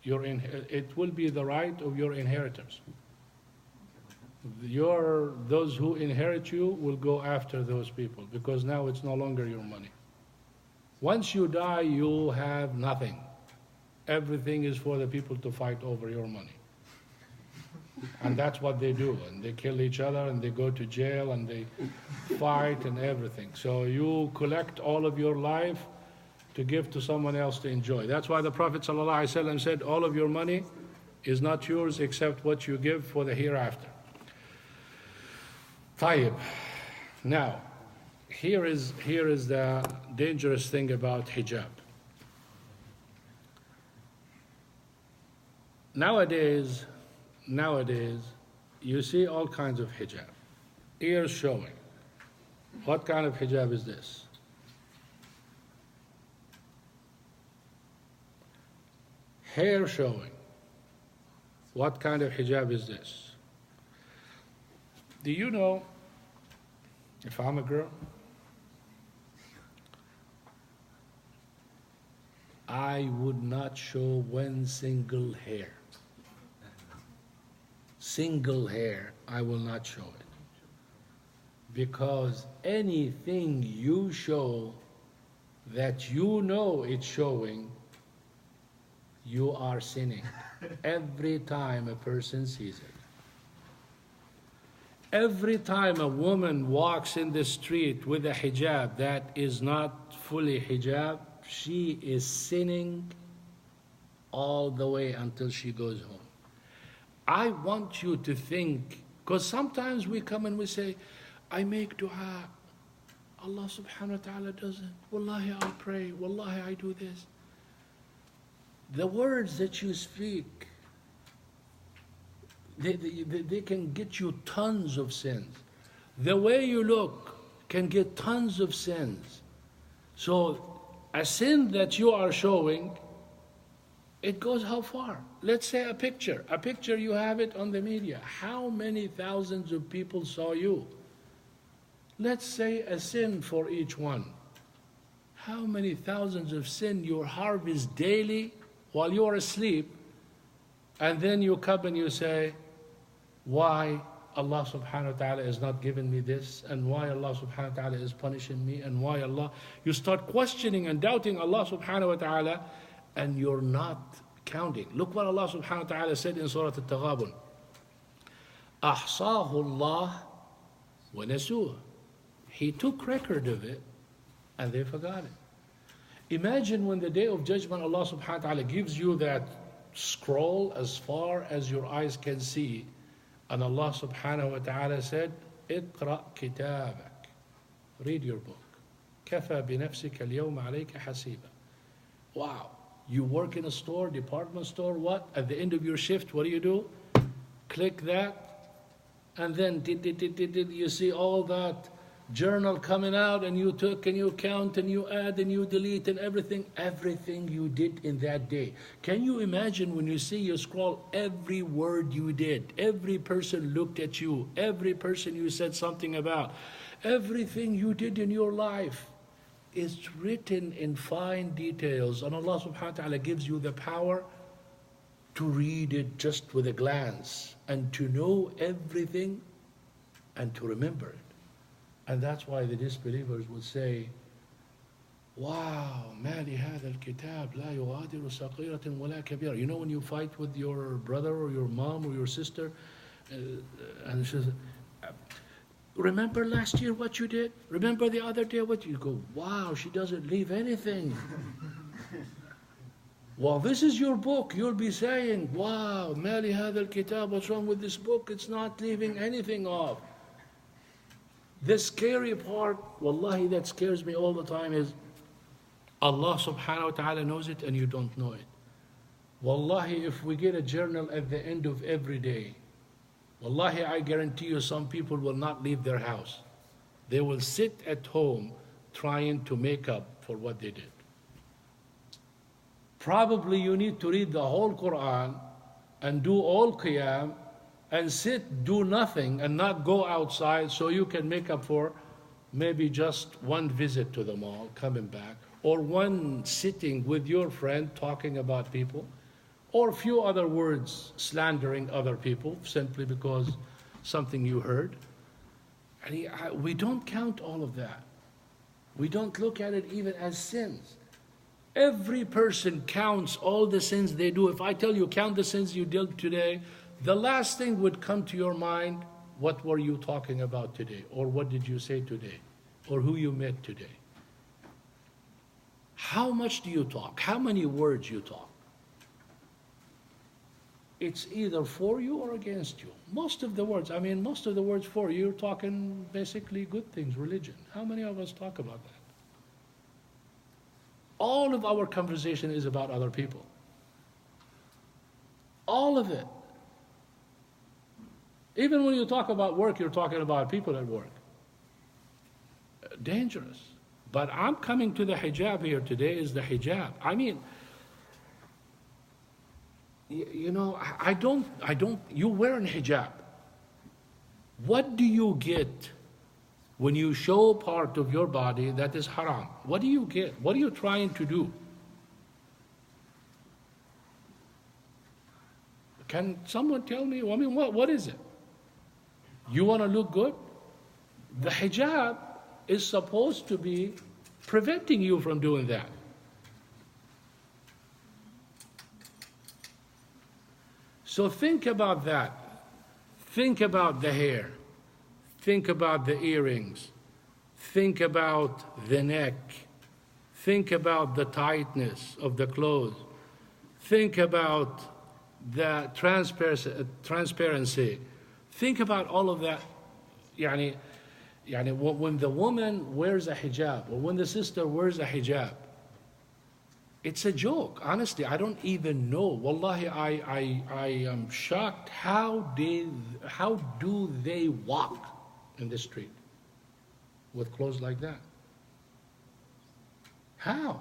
your it will be the right of your inheritors. Those who inherit you will go after those people because now it's no longer your money. Once you die, you have nothing. Everything is for the people to fight over your money. And that's what they do. And they kill each other and they go to jail and they fight and everything. So you collect all of your life to give to someone else to enjoy. That's why the Prophet ﷺ said, all of your money is not yours except what you give for the hereafter. Tayyib. Now, here is the dangerous thing about hijab. Nowadays, you see all kinds of hijab. Ears showing. What kind of hijab is this? Hair showing. What kind of hijab is this? Do you know, if I'm a girl, I would not show one single hair. Single hair, I will not show it. Because anything you show that you know it's showing, you are sinning every time a person sees it. Every time a woman walks in the street with a hijab that is not fully hijab, she is sinning all the way until she goes home. I want you to think, because sometimes we come and we say, I make dua, Allah subhanahu wa ta'ala doesn't. Wallahi, I pray. Wallahi, I do this. The words that you speak, they can get you tons of sins. The way you look can get tons of sins. So a sin that you are showing, it goes how far? Let's say a picture. A picture, you have it on the media. How many thousands of people saw you? Let's say a sin for each one. How many thousands of sin you harvest daily while you are asleep, and then you come and you say, why Allah subhanahu wa ta'ala is not giving me this, and why Allah subhanahu wa ta'ala is punishing me, and why Allah... You start questioning and doubting Allah subhanahu wa ta'ala, and you're not counting. Look what Allah subhanahu wa ta'ala said in Surah Al-Taghabun. أَحْصَاهُ اللَّهُ وَنَسُوهُ. He took record of it, and they forgot it. Imagine when the day of judgment Allah subhanahu wa ta'ala gives you that scroll as far as your eyes can see, And Allah subhanahu wa ta'ala said, اقرأ كتابك. Read your book. كفى بنفسك اليوم عليك حسيبا. Wow. You work in a store, department store, what? At the end of your shift, what do? Click that, and then you see all that journal coming out, and you took and you count and you add and you delete and everything you did in that day. Can you imagine when you see, you scroll every word you did, every person looked at you, every person you said something about, everything you did in your life is written in fine details, and Allah subhanahu wa ta'ala gives you the power to read it just with a glance and to know everything and to remember it. And that's why the disbelievers would say, wow, ما لهذا الكتاب لا يغادر صغيرة ولا كبيرة. You know when you fight with your brother or your mom or your sister, and she says, remember last year what you did? Remember the other day what you go, wow, she doesn't leave anything. Well, this is your book. You'll be saying, wow, ما لهذا الكتاب, what's wrong with this book? It's not leaving anything off. The scary part, wallahi, that scares me all the time is Allah subhanahu wa ta'ala knows it and you don't know it. Wallahi, if we get a journal at the end of every day, wallahi, I guarantee you some people will not leave their house. They will sit at home trying to make up for what they did. Probably you need to read the whole Quran and do all qiyam and sit, do nothing and not go outside so you can make up for maybe just one visit to the mall, coming back, or one sitting with your friend talking about people, or a few other words slandering other people simply because something you heard. And we don't count all of that. We don't look at it even as sins. Every person counts all the sins they do. If I tell you, count the sins you did today, the last thing would come to your mind, what were you talking about today? Or what did you say today? Or who you met today? How much do you talk? How many words you talk? It's either for you or against you. Most of the words for you, you're talking basically good things, religion. How many of us talk about that? All of our conversation is about other people. All of it. Even when you talk about work, you're talking about people at work. Dangerous. But I'm coming to the hijab here today is the hijab. I mean, you know, you wear a hijab. What do you get when you show part of your body that is haram? What do you get? What are you trying to do? Can someone tell me? I mean, what is it? You want to look good? The hijab is supposed to be preventing you from doing that. So think about that. Think about the hair. Think about the earrings. Think about the neck. Think about the tightness of the clothes. Think about the transparency. Think about all of that. When the woman wears a hijab, or when the sister wears a hijab, it's a joke. Honestly, I don't even know. Wallahi, I am shocked. How do they walk in the street with clothes like that? How?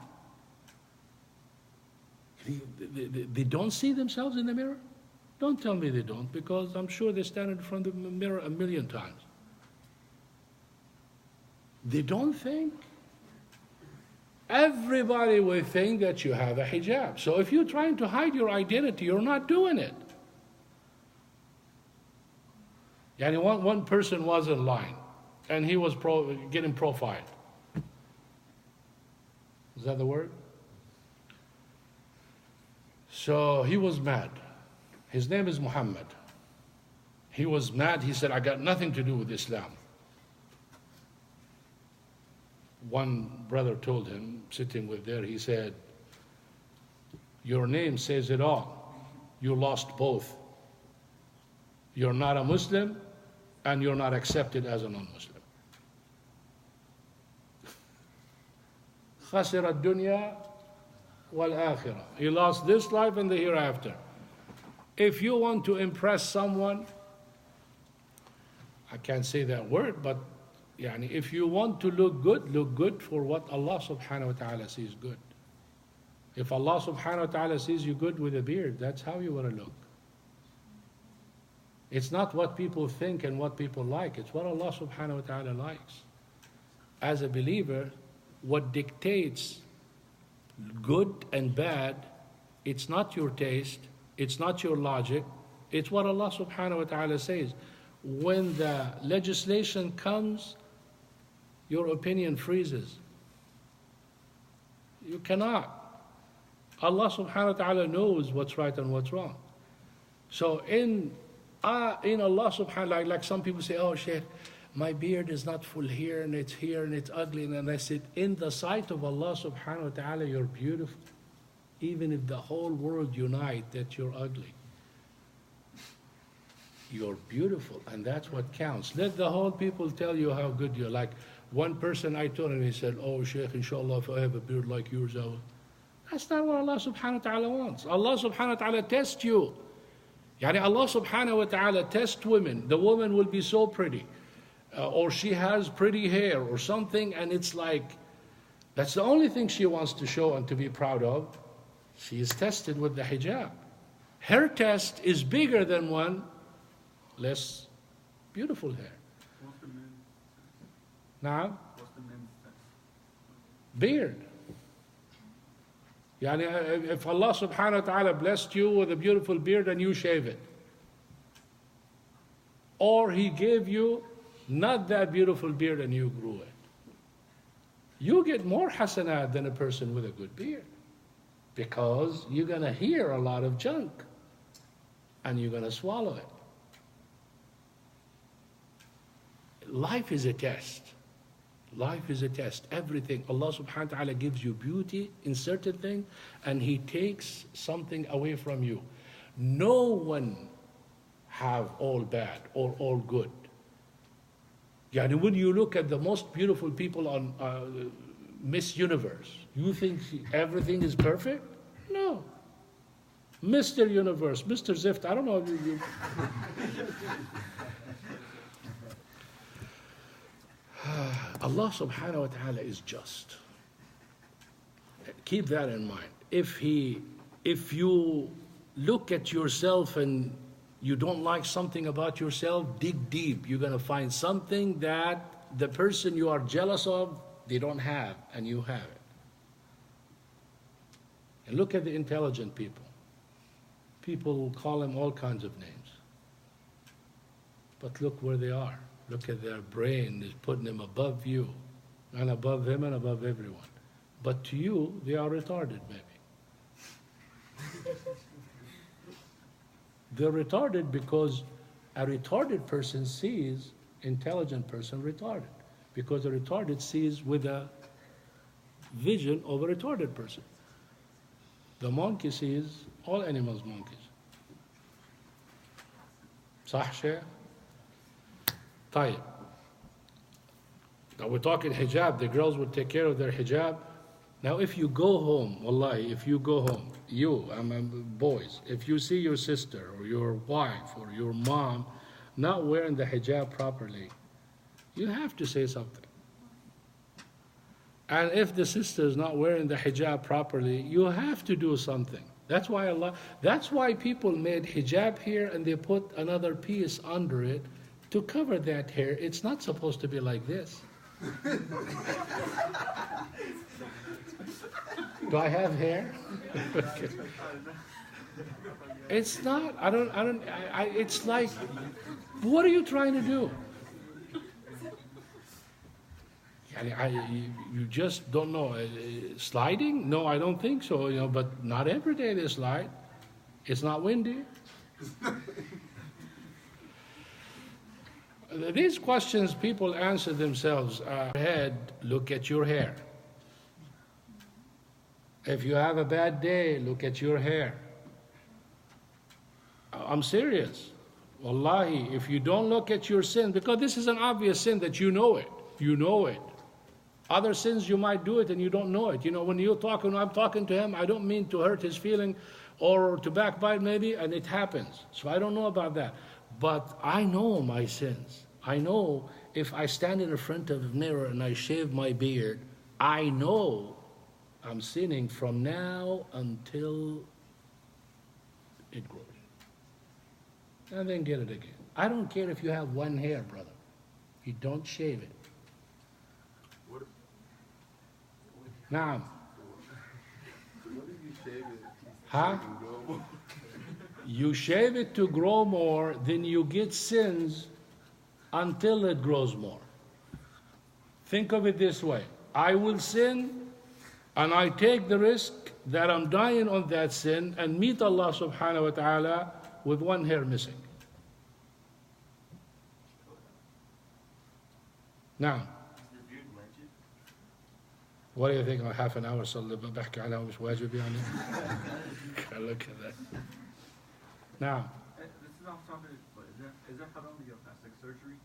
They don't see themselves in the mirror? Don't tell me they don't, because I'm sure they stand in front of the mirror a million times. They don't think. Everybody will think that you have a hijab. So if you're trying to hide your identity, you're not doing it. One person was in line, and he was getting profiled. Is that the word? So he was mad. His name is Muhammad. He was mad. He said, I got nothing to do with Islam. One brother told him, sitting with there, he said, your name says it all. You lost both. you're not a Muslim and you're not accepted as a non-Muslim. خسر الدنيا والآخرة. He lost this life and the hereafter. If you want to impress someone, I can't say that word, but if you want to look good for what Allah subhanahu wa ta'ala sees good. If Allah subhanahu wa ta'ala sees you good with a beard, that's how you want to look. It's not what people think and what people like, it's what Allah subhanahu wa ta'ala likes. As a believer, what dictates good and bad, it's not your taste, it's not your logic, it's what Allah subhanahu wa ta'ala says. When the legislation comes, your opinion freezes. You cannot. Allah subhanahu wa ta'ala knows what's right and what's wrong. So in Allah subhanahu wa ta'ala, like some people say, oh Shaykh, my beard is not full here and it's ugly. And I said, in the sight of Allah subhanahu wa ta'ala, you're beautiful. Even if the whole world unite that you're ugly. You're beautiful, and that's what counts. Let the whole people tell you how good you're. Like one person I told him, he said, oh Shaykh, inshallah, if I have a beard like yours, I will. That's not what Allah subhanahu wa ta'ala wants. Allah subhanahu wa ta'ala tests you. Allah subhanahu wa ta'ala tests women. The woman will be so pretty. Or she has pretty hair or something, and it's like, that's the only thing she wants to show and to be proud of. She is tested with the hijab. Her test is bigger than one less beautiful hair. What's the men's Now, What's the men's test? beard. If Allah subhanahu wa ta'ala blessed you with a beautiful beard and you shave it, or He gave you not that beautiful beard and you grew it, you get more hasanat than a person with a good beard, because you're going to hear a lot of junk and you're going to swallow it. Life is a test. Life is a test. Everything. Allah subhanahu wa ta'ala gives you beauty in certain things and He takes something away from you. No one have all bad or all good. When you look at the most beautiful people on Miss Universe, you think everything is perfect? No. Mr. Universe, Mr. Zift, I don't know. Allah subhanahu wa ta'ala is just. Keep that in mind. If you look at yourself and you don't like something about yourself, dig deep. You're going to find something that the person you are jealous of, they don't have, and you have it. And look at the intelligent people. People call them all kinds of names. But look where they are. Look at their brain is putting them above you, and above them and above everyone. But to you, they are retarded, maybe. They're retarded because a retarded person sees intelligent person retarded. Because a retarded sees with a vision of a retarded person. The monkey sees all animals monkeys. صح شيء؟ طيب. Now we're talking hijab. The girls would take care of their hijab. Now if you go home, wallahi, if you go home, boys, if you see your sister or your wife or your mom not wearing the hijab properly, you have to say something. And if the sister is not wearing the hijab properly, you have to do something. That's why people made hijab here and they put another piece under it to cover that hair. It's not supposed to be like this. Do I have hair? It's not. It's like, what are you trying to do? You just don't know. Sliding? No, I don't think so. But not every day they slide. It's not windy. These questions people answer themselves. Head, look at your hair. If you have a bad day, look at your hair. I'm serious. Wallahi, if you don't look at your sin, because this is an obvious sin that you know it. You know it. Other sins you might do it and you don't know it. You know, when I'm talking to him, I don't mean to hurt his feeling or to backbite maybe, and it happens. So I don't know about that. But I know my sins. I know if I stand in the front of the mirror and I shave my beard, I know I'm sinning from now until it grows. And then get it again. I don't care if you have one hair, brother. You don't shave it. Naam. What if you shave it? Huh? You shave it to grow more, then you get sins until it grows more. Think of it this way. I will sin, and I take the risk that I'm dying on that sin and meet Allah subhanahu wa ta'ala with one hair missing. Now, what do you think? Half an hour صلي بحكي عليها مش واجب يعني. Look at that. Now, This is off topic, but is that haram to get plastic surgery?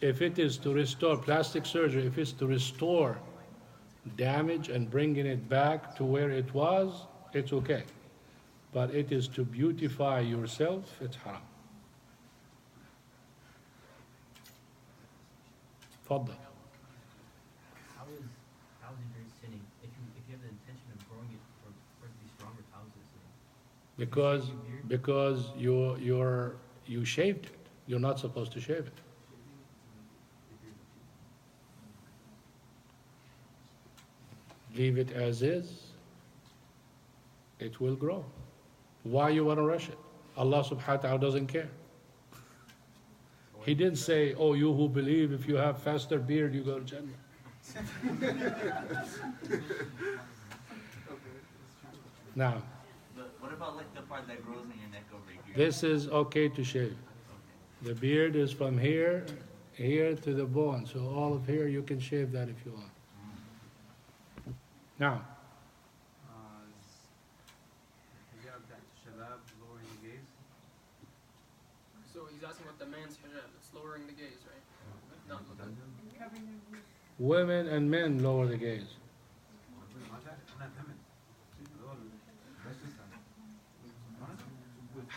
if it is to restore plastic surgery, if it's to restore damage and bringing it back to where it was, it's okay. But it is to beautify yourself, it's haram. تفضل. How is injury sinning? If you have the intention of growing it for it to be stronger, how is it sinning? Because you shaved it. You're not supposed to shave it. Leave it as is. It will grow. Why you want to rush it? Allah subhanahu wa ta'ala doesn't care. He didn't say, oh, you who believe if you have faster beard, you go to Jannah. Now, But what about like the part that grows in your neck over here? this is okay to shave. The beard is from here to the bone. So all of here, you can shave that if you want. Now, Hijab, shabab, lowering the gaze. So he's asking about the man's hijab. It's lowering the gaze, right? Not looking. women and men lower the gaze.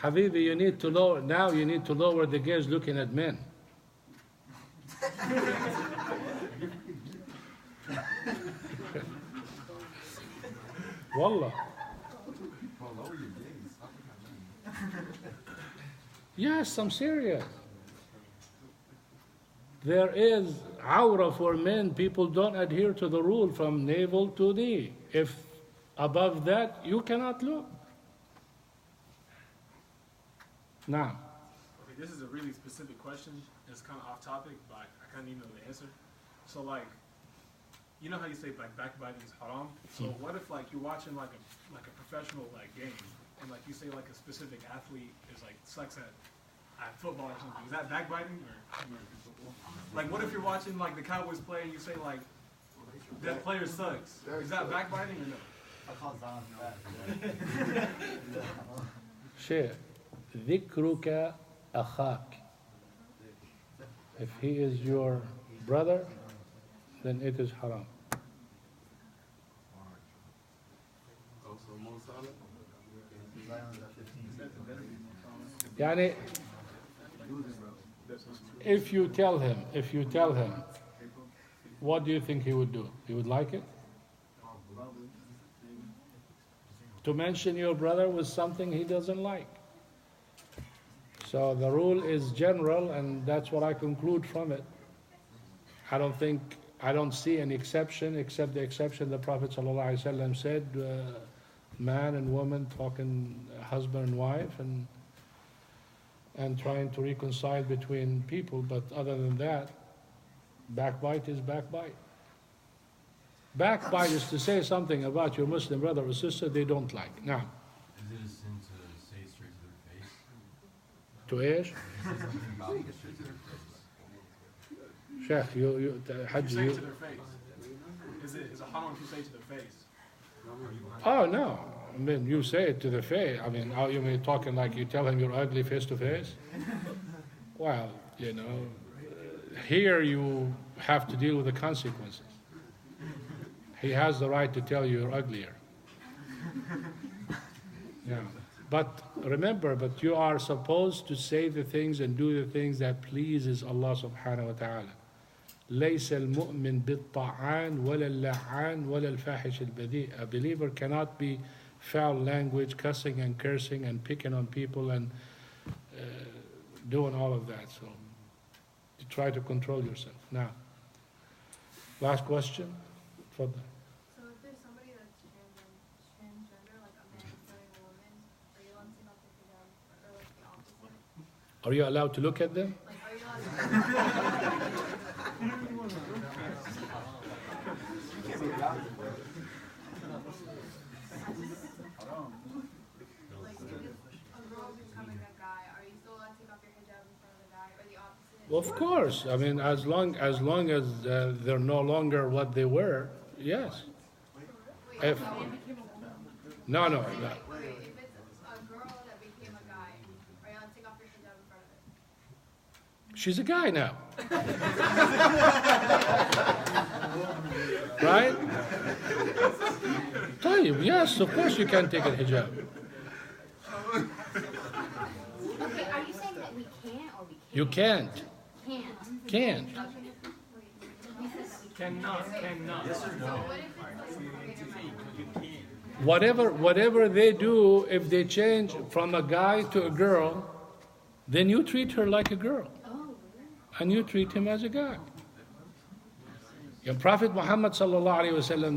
Habibi, you need to lower the gaze looking at men. Wallah. Yes, I'm serious. There is awra for men. People don't adhere to the rule from navel to knee. If above that, you cannot look. Now. Okay, this is a really specific question. It's kind of off topic, but I kind of need to know the answer. So, like, you know how you say like backbiting is haram? So what if like you're watching like a professional like game, and like you say like a specific athlete is like sucks at football or something? Is that backbiting or like what if you're watching like the Cowboys play and you say like that player sucks? Is that backbiting or no? I call Zion that. Sheikh, ذكرك أخاك. If he is your brother, then it is haram. Yani, if you tell him, what do you think he would do? He would like it? To mention your brother with something he doesn't like. So the rule is general, and that's what I conclude from it. I don't see an exception except the exception the Prophet ﷺ said, man and woman talking husband and wife and trying to reconcile between people. But other than that, backbite is backbite. Backbite is to say something about your Muslim brother or sister they don't like. Now, Is it a sin to say it straight to their face? to ايش؟ Say something about it straight to their face. Sheikh, If you say it to their face, is it haram if you say it to their face? Oh no, I mean, you say it to the face. I mean, how you mean talking like you tell him you're ugly face to face? Well, you know, here you have to deal with the consequences. He has the right to tell you you're uglier. Yeah. But remember, but you are supposed to say the things and do the things that pleases Allah subhanahu wa ta'ala. ليس المؤمن بالطعان ولا اللعان ولا الفاحش البذيء. A believer cannot be foul language, cussing and cursing and picking on people and doing all of that. So you try to control yourself. Now, last question. Fadl. So if there's somebody that's transgender, like a man marrying a woman, are you allowed to take off the hijab, or like the opposite? Are you allowed to look at them? Like, are you allowed to? Like, if a girl becoming a guy, are you still allowed to take off your hijab in front of the guy, or the opposite? Well, of course. I mean, as long as they're no longer what they were, yes. Wait, If, so no. if it's a girl that became a guy, are you allowed to take off your hijab in front of it? She's a guy now. Right? طيب, yes, of course you can take a hijab. Okay, are you saying that we can't or we can't? You can't. Can't. Can't. You said that we Cannot. Whatever they do, if they change from a guy to a girl, then you treat her like a girl. Oh, And you treat him as a guy. Yeah, Prophet Muhammad sallallahu alaihi wasallam,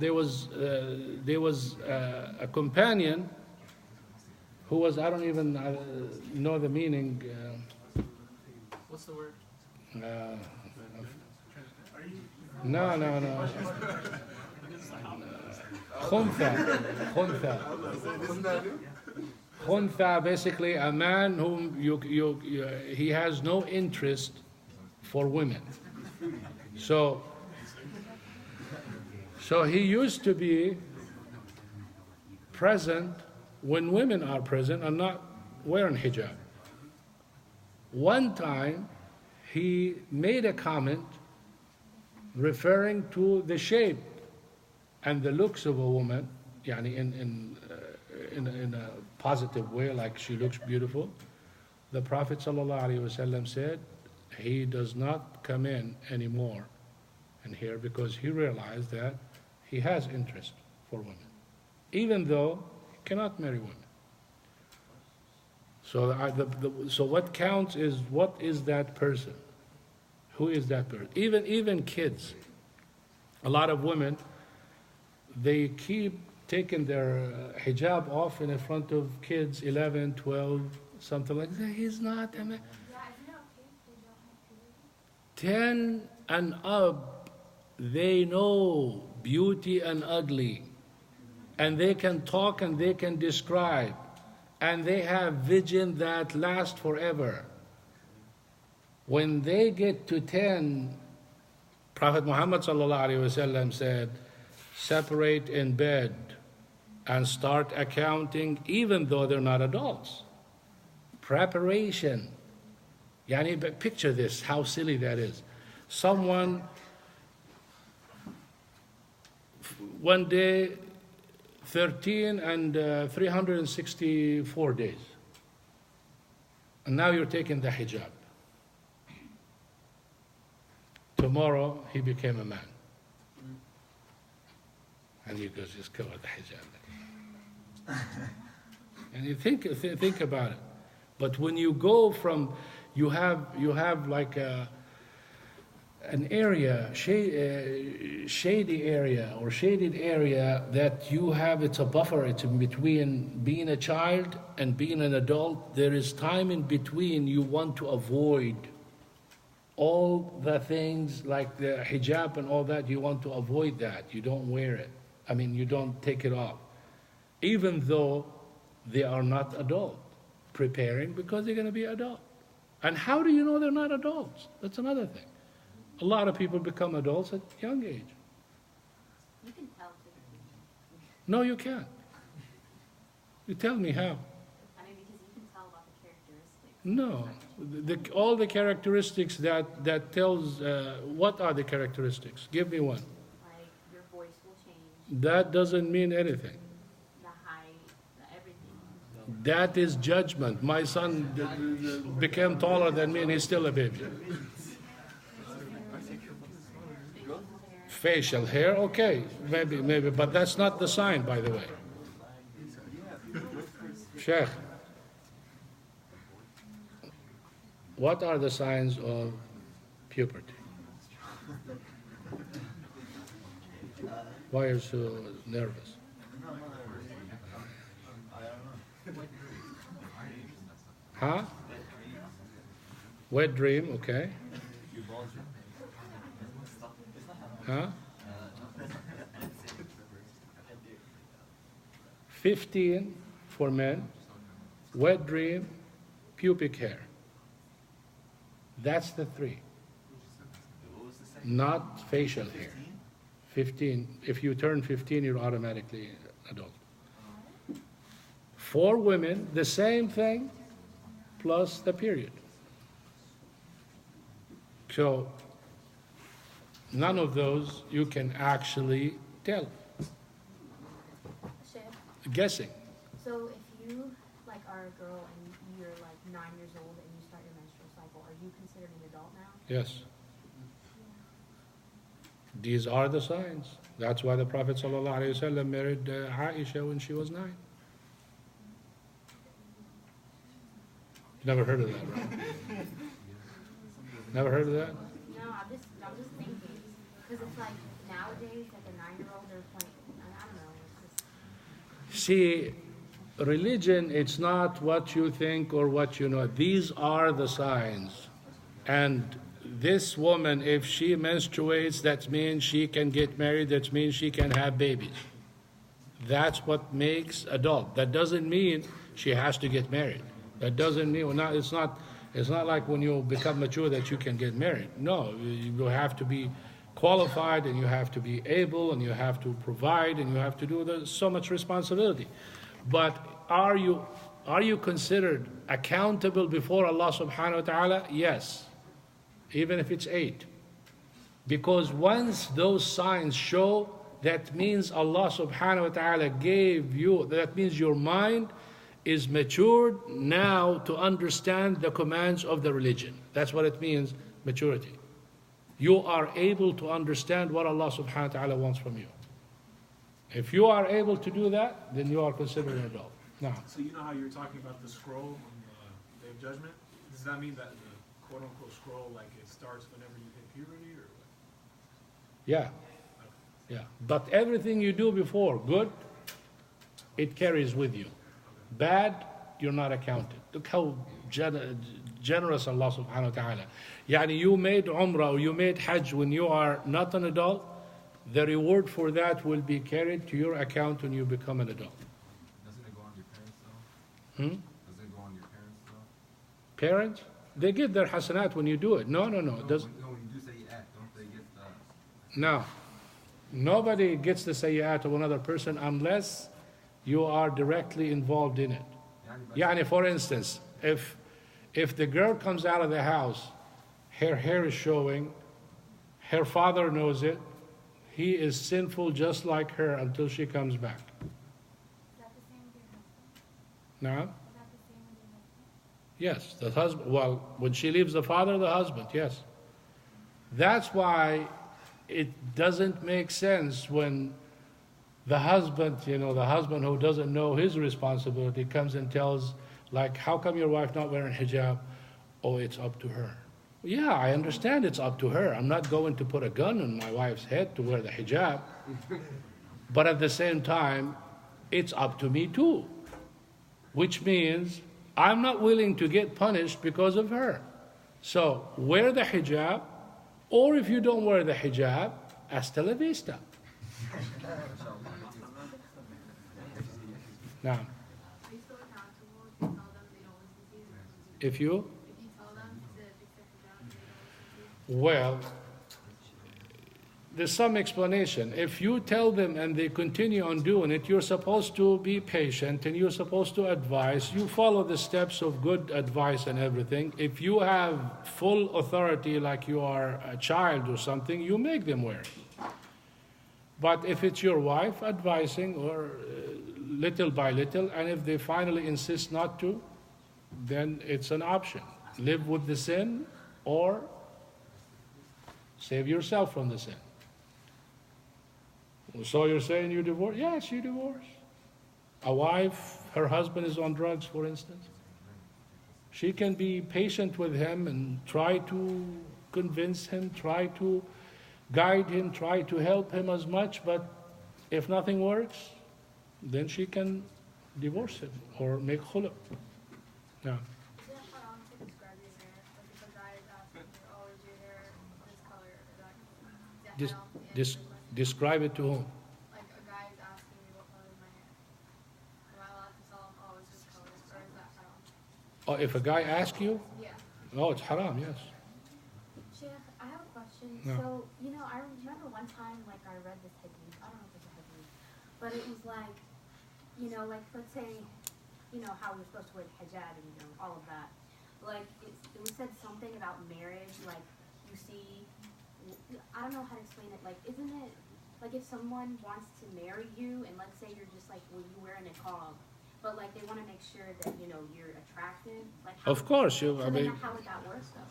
there was a companion who was, I don't even know the meaning. What's the word? No. Khuntha, basically a man whom he has no interest for women. So he used to be present when women are present and not wearing hijab. One time he made a comment referring to the shape and the looks of a woman, yani in a positive way, like she looks beautiful. The Prophet ﷺ said he does not come in anymore in here because he realized that he has interest for women, even though he cannot marry women. So, so what counts is what is that person? Who is that person? Even kids. A lot of women, they keep taking their hijab off in front of kids, 11, 12, something like that. He's not a man. 10 and up, they know beauty and ugly. And they can talk and they can describe. And they have vision that lasts forever. When they get to 10, Prophet Muhammad ﷺ said, separate in bed and start accounting even though they're not adults. Preparation. Yani, picture this, how silly that is. Someone, one day, 13 and 364 days. And now you're taking the hijab. Tomorrow, he became a man. And you go, just cover the hijab. And you think about it. But when you go from, you have like an area, shady area or shaded area that you have, it's a buffer, it's in between being a child and being an adult. There is time in between you want to avoid all the things like the hijab and all that, you want to avoid that. You don't wear it. I mean, you don't take it off. Even though they are not adult. Preparing because they're going to be adult. And how do you know they're not adults? That's another thing. A lot of people become adults at a young age. You can tell. No, you can't. You tell me how. I mean, because you can tell about the characteristics. No, all the characteristics that tells, what are the characteristics? Give me one. Like, your voice will change, That doesn't mean anything. the height, the everything. That is judgment. My son became taller than me and he's still a baby. Facial hair, okay, maybe, but that's not the sign, by the way. Sheikh, what are the signs of puberty? Why are you so nervous? Huh? Wet dream, okay. Huh? 15 for men, wet dream, pubic hair. That's the three. Not facial hair. 15. If you turn 15, you're automatically adult. For women, the same thing, plus the period. So, none of those you can actually tell. Chef, Guessing. so if you, like, are a girl and you're, like, 9 years old and you start your menstrual cycle, are you considered an adult now? Yes. These are the signs. That's why the Prophet ﷺ married Aisha when she was 9. You never heard of that, right? Never heard of that? No, I'm just thinking. Because it's like, nowadays, like a 9-year-old, they're playing, I don't know, it's just... See, religion, it's not what you think or what you know. These are the signs. And this woman, if she menstruates, that means she can get married, that means she can have babies. That's what makes adult. That doesn't mean she has to get married. That doesn't mean, it's not like when you become mature that you can get married. No, you have to be qualified and you have to be able and you have to provide and you have to do so much responsibility. But are you considered accountable before Allah subhanahu wa ta'ala? Yes. Even if it's 8. Because once those signs show, that means Allah subhanahu wa ta'ala gave you, that means your mind is matured now to understand the commands of the religion. That's what it means, maturity. You are able to understand what Allah subhanahu wa ta'ala wants from you. If you are able to do that, then you are considered an adult. Now, So you know how you were talking about the scroll on the Day of Judgment? Does that mean that the quote-unquote scroll, like it starts whenever you hit puberty, or what? yeah. Yeah. But everything you do before, good, it carries with you. Bad, you're not accounted. Look how generous Allah subhanahu wa ta'ala. Yani you made Umrah or you made Hajj when you are not an adult, the reward for that will be carried to your account when you become an adult. Doesn't it go on your parents though? Does it go on your parents though? Parents, they get their hasanat when you do it. No. No, when you do say you act, don't they get the... No. Nobody gets the sayyat of another person unless you are directly involved in it. Yani, for instance, if the girl comes out of the house, her hair is showing, her father knows it, he is sinful just like her until she comes back. Is that the same with your husband? Now, Is that the same with your husband? yes, the husband, well, when she leaves the father, the husband, yes. That's why it doesn't make sense when the husband, the husband who doesn't know his responsibility comes and tells, like, how come your wife not wearing hijab? Oh, it's up to her. Yeah, I understand it's up to her. I'm not going to put a gun on my wife's head to wear the hijab. But at the same time, it's up to me too. Which means I'm not willing to get punished because of her. So wear the hijab, or if you don't wear the hijab, hasta la vista. Now, Are you still accountable if you tell them they don't listen to you? if you, If you tell them to fix their hijab, they don't listen to you? well, there's some explanation. If you tell them and they continue on doing it, you're supposed to be patient and you're supposed to advise. You follow the steps of good advice and everything. If you have full authority, like you are a child or something, you make them wear it. But if it's your wife advising, or little by little, and if they finally insist not to, then it's an option. Live with the sin or save yourself from the sin. So you're saying you divorce? Yes, you divorce. A wife, her husband is on drugs, for instance. She can be patient with him and try to convince him, try to guide him, try to help him as much, but if nothing works, then she can divorce him or make khuluk. Yeah. Is it haram to describe your hair? Like if a guy is asking you, oh, is your hair this color? Is that Dis- haram to dis- answer the question? describe it to whom? Like a guy is asking me what color is my hair. Am I allowed to tell him, oh, it's this color? Or is that haram? Oh, if a guy asks you? Yeah. Oh, it's haram, yes. Sheikh, I have a question. No. So, I remember one time, like, I read this hadith. I don't know if it's a hadith, but it was like, like, let's say, how we're supposed to wear the hijab and, all of that. Like, it was said something about marriage, like, you see, I don't know how to explain it. Like, isn't it, like, if someone wants to marry you, and let's say you're just, like, well, you wear a niqab, but, like, they want to make sure that, you're attractive. Like, Of course, so then how would that work, though?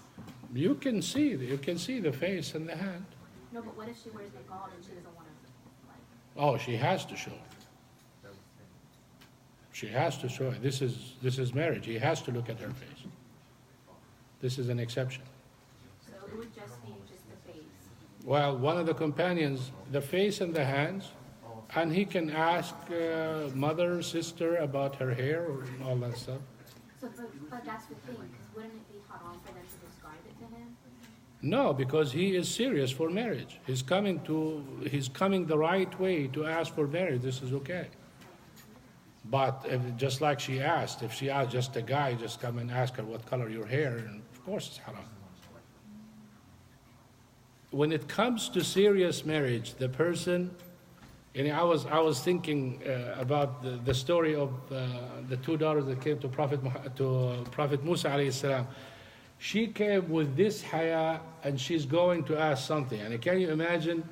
you can see the face and the hand. No, but what if she wears niqab and she doesn't want to, like... Oh, she has to show it. She has to show it. This is marriage. He has to look at her face. This is an exception. So it would just be just the face. Well, one of the companions, the face and the hands, and he can ask mother, sister about her hair or all that stuff. So, but that's the thing, because wouldn't it be haram for them to describe it to him? No, because he is serious for marriage. He's coming the right way to ask for marriage. This is okay. But just like she asked, if she asked just a guy, just come and ask her what color your hair, and of course it's haram. When it comes to serious marriage, the person, I was thinking about the story of the two daughters that came to Prophet Musa alayhi salam. She came with this haya and she's going to ask something. And can you imagine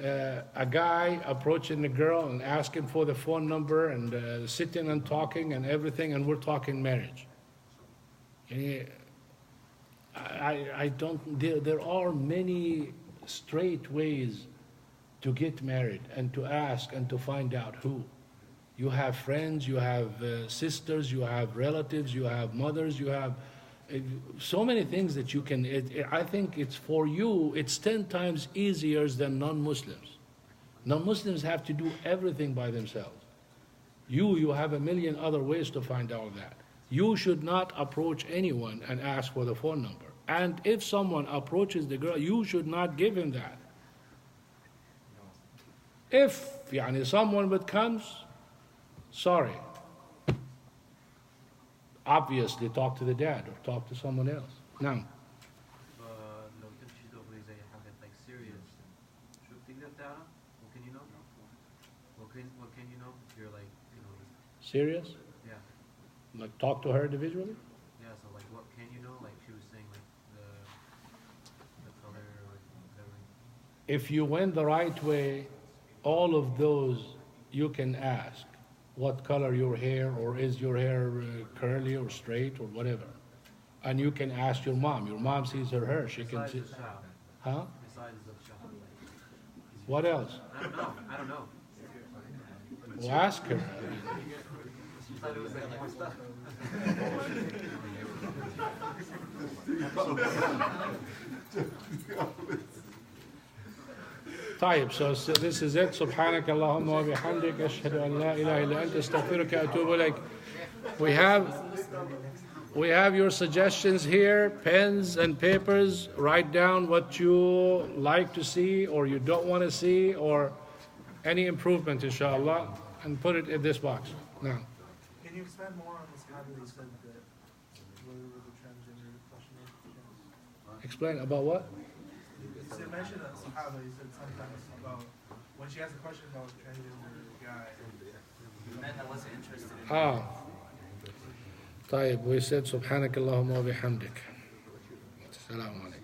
a guy approaching the girl and asking for the phone number and sitting and talking and everything, and we're talking marriage? There are many straight ways to get married and to ask and to find out who. You have friends, you have sisters, you have relatives, you have mothers, you have so many things that you can. I think it's for you, it's 10 times easier than non-Muslims. Non-Muslims have to do everything by themselves. You have a million other ways to find out that. You should not approach anyone and ask for the phone number. And if someone approaches the girl, you should not give him that. If someone but comes, sorry. Obviously talk to the dad or talk to someone else. Now. لو تمشي تغري زي حاجة like serious شو بتقدر تعرف؟ What can you know? What can you know if you're like, Serious? Yeah. Like talk to her individually? Yeah, so like what can you know? Like she was saying like the color or whatever. If you went the right way, all of those you can ask. What color your hair, or is your hair curly or straight or whatever. And you can ask your mom. Your mom sees her hair. She can see. Huh? Besides the shop. What else? I don't know. Well, ask her. She thought it was like more stuff. طيب, so this is it. سبحانك اللهم وبحمدك أشهد أن لا إله إلا أنت أستغفرك وأتوب إليك. We have your suggestions here, pens and papers. Write down what you like to see or you don't want to see, or any improvement, inshallah, and put it in this box. Now. Can you expand more on this hadith you said that where the transgender question is? Explain about what? You said mentioned that Sahaba, you said sometimes about when she asked a question about transgender guy. The man that wasn't interested in طيب we said سبحانك اللهم وبحمدك. السلام عليكم.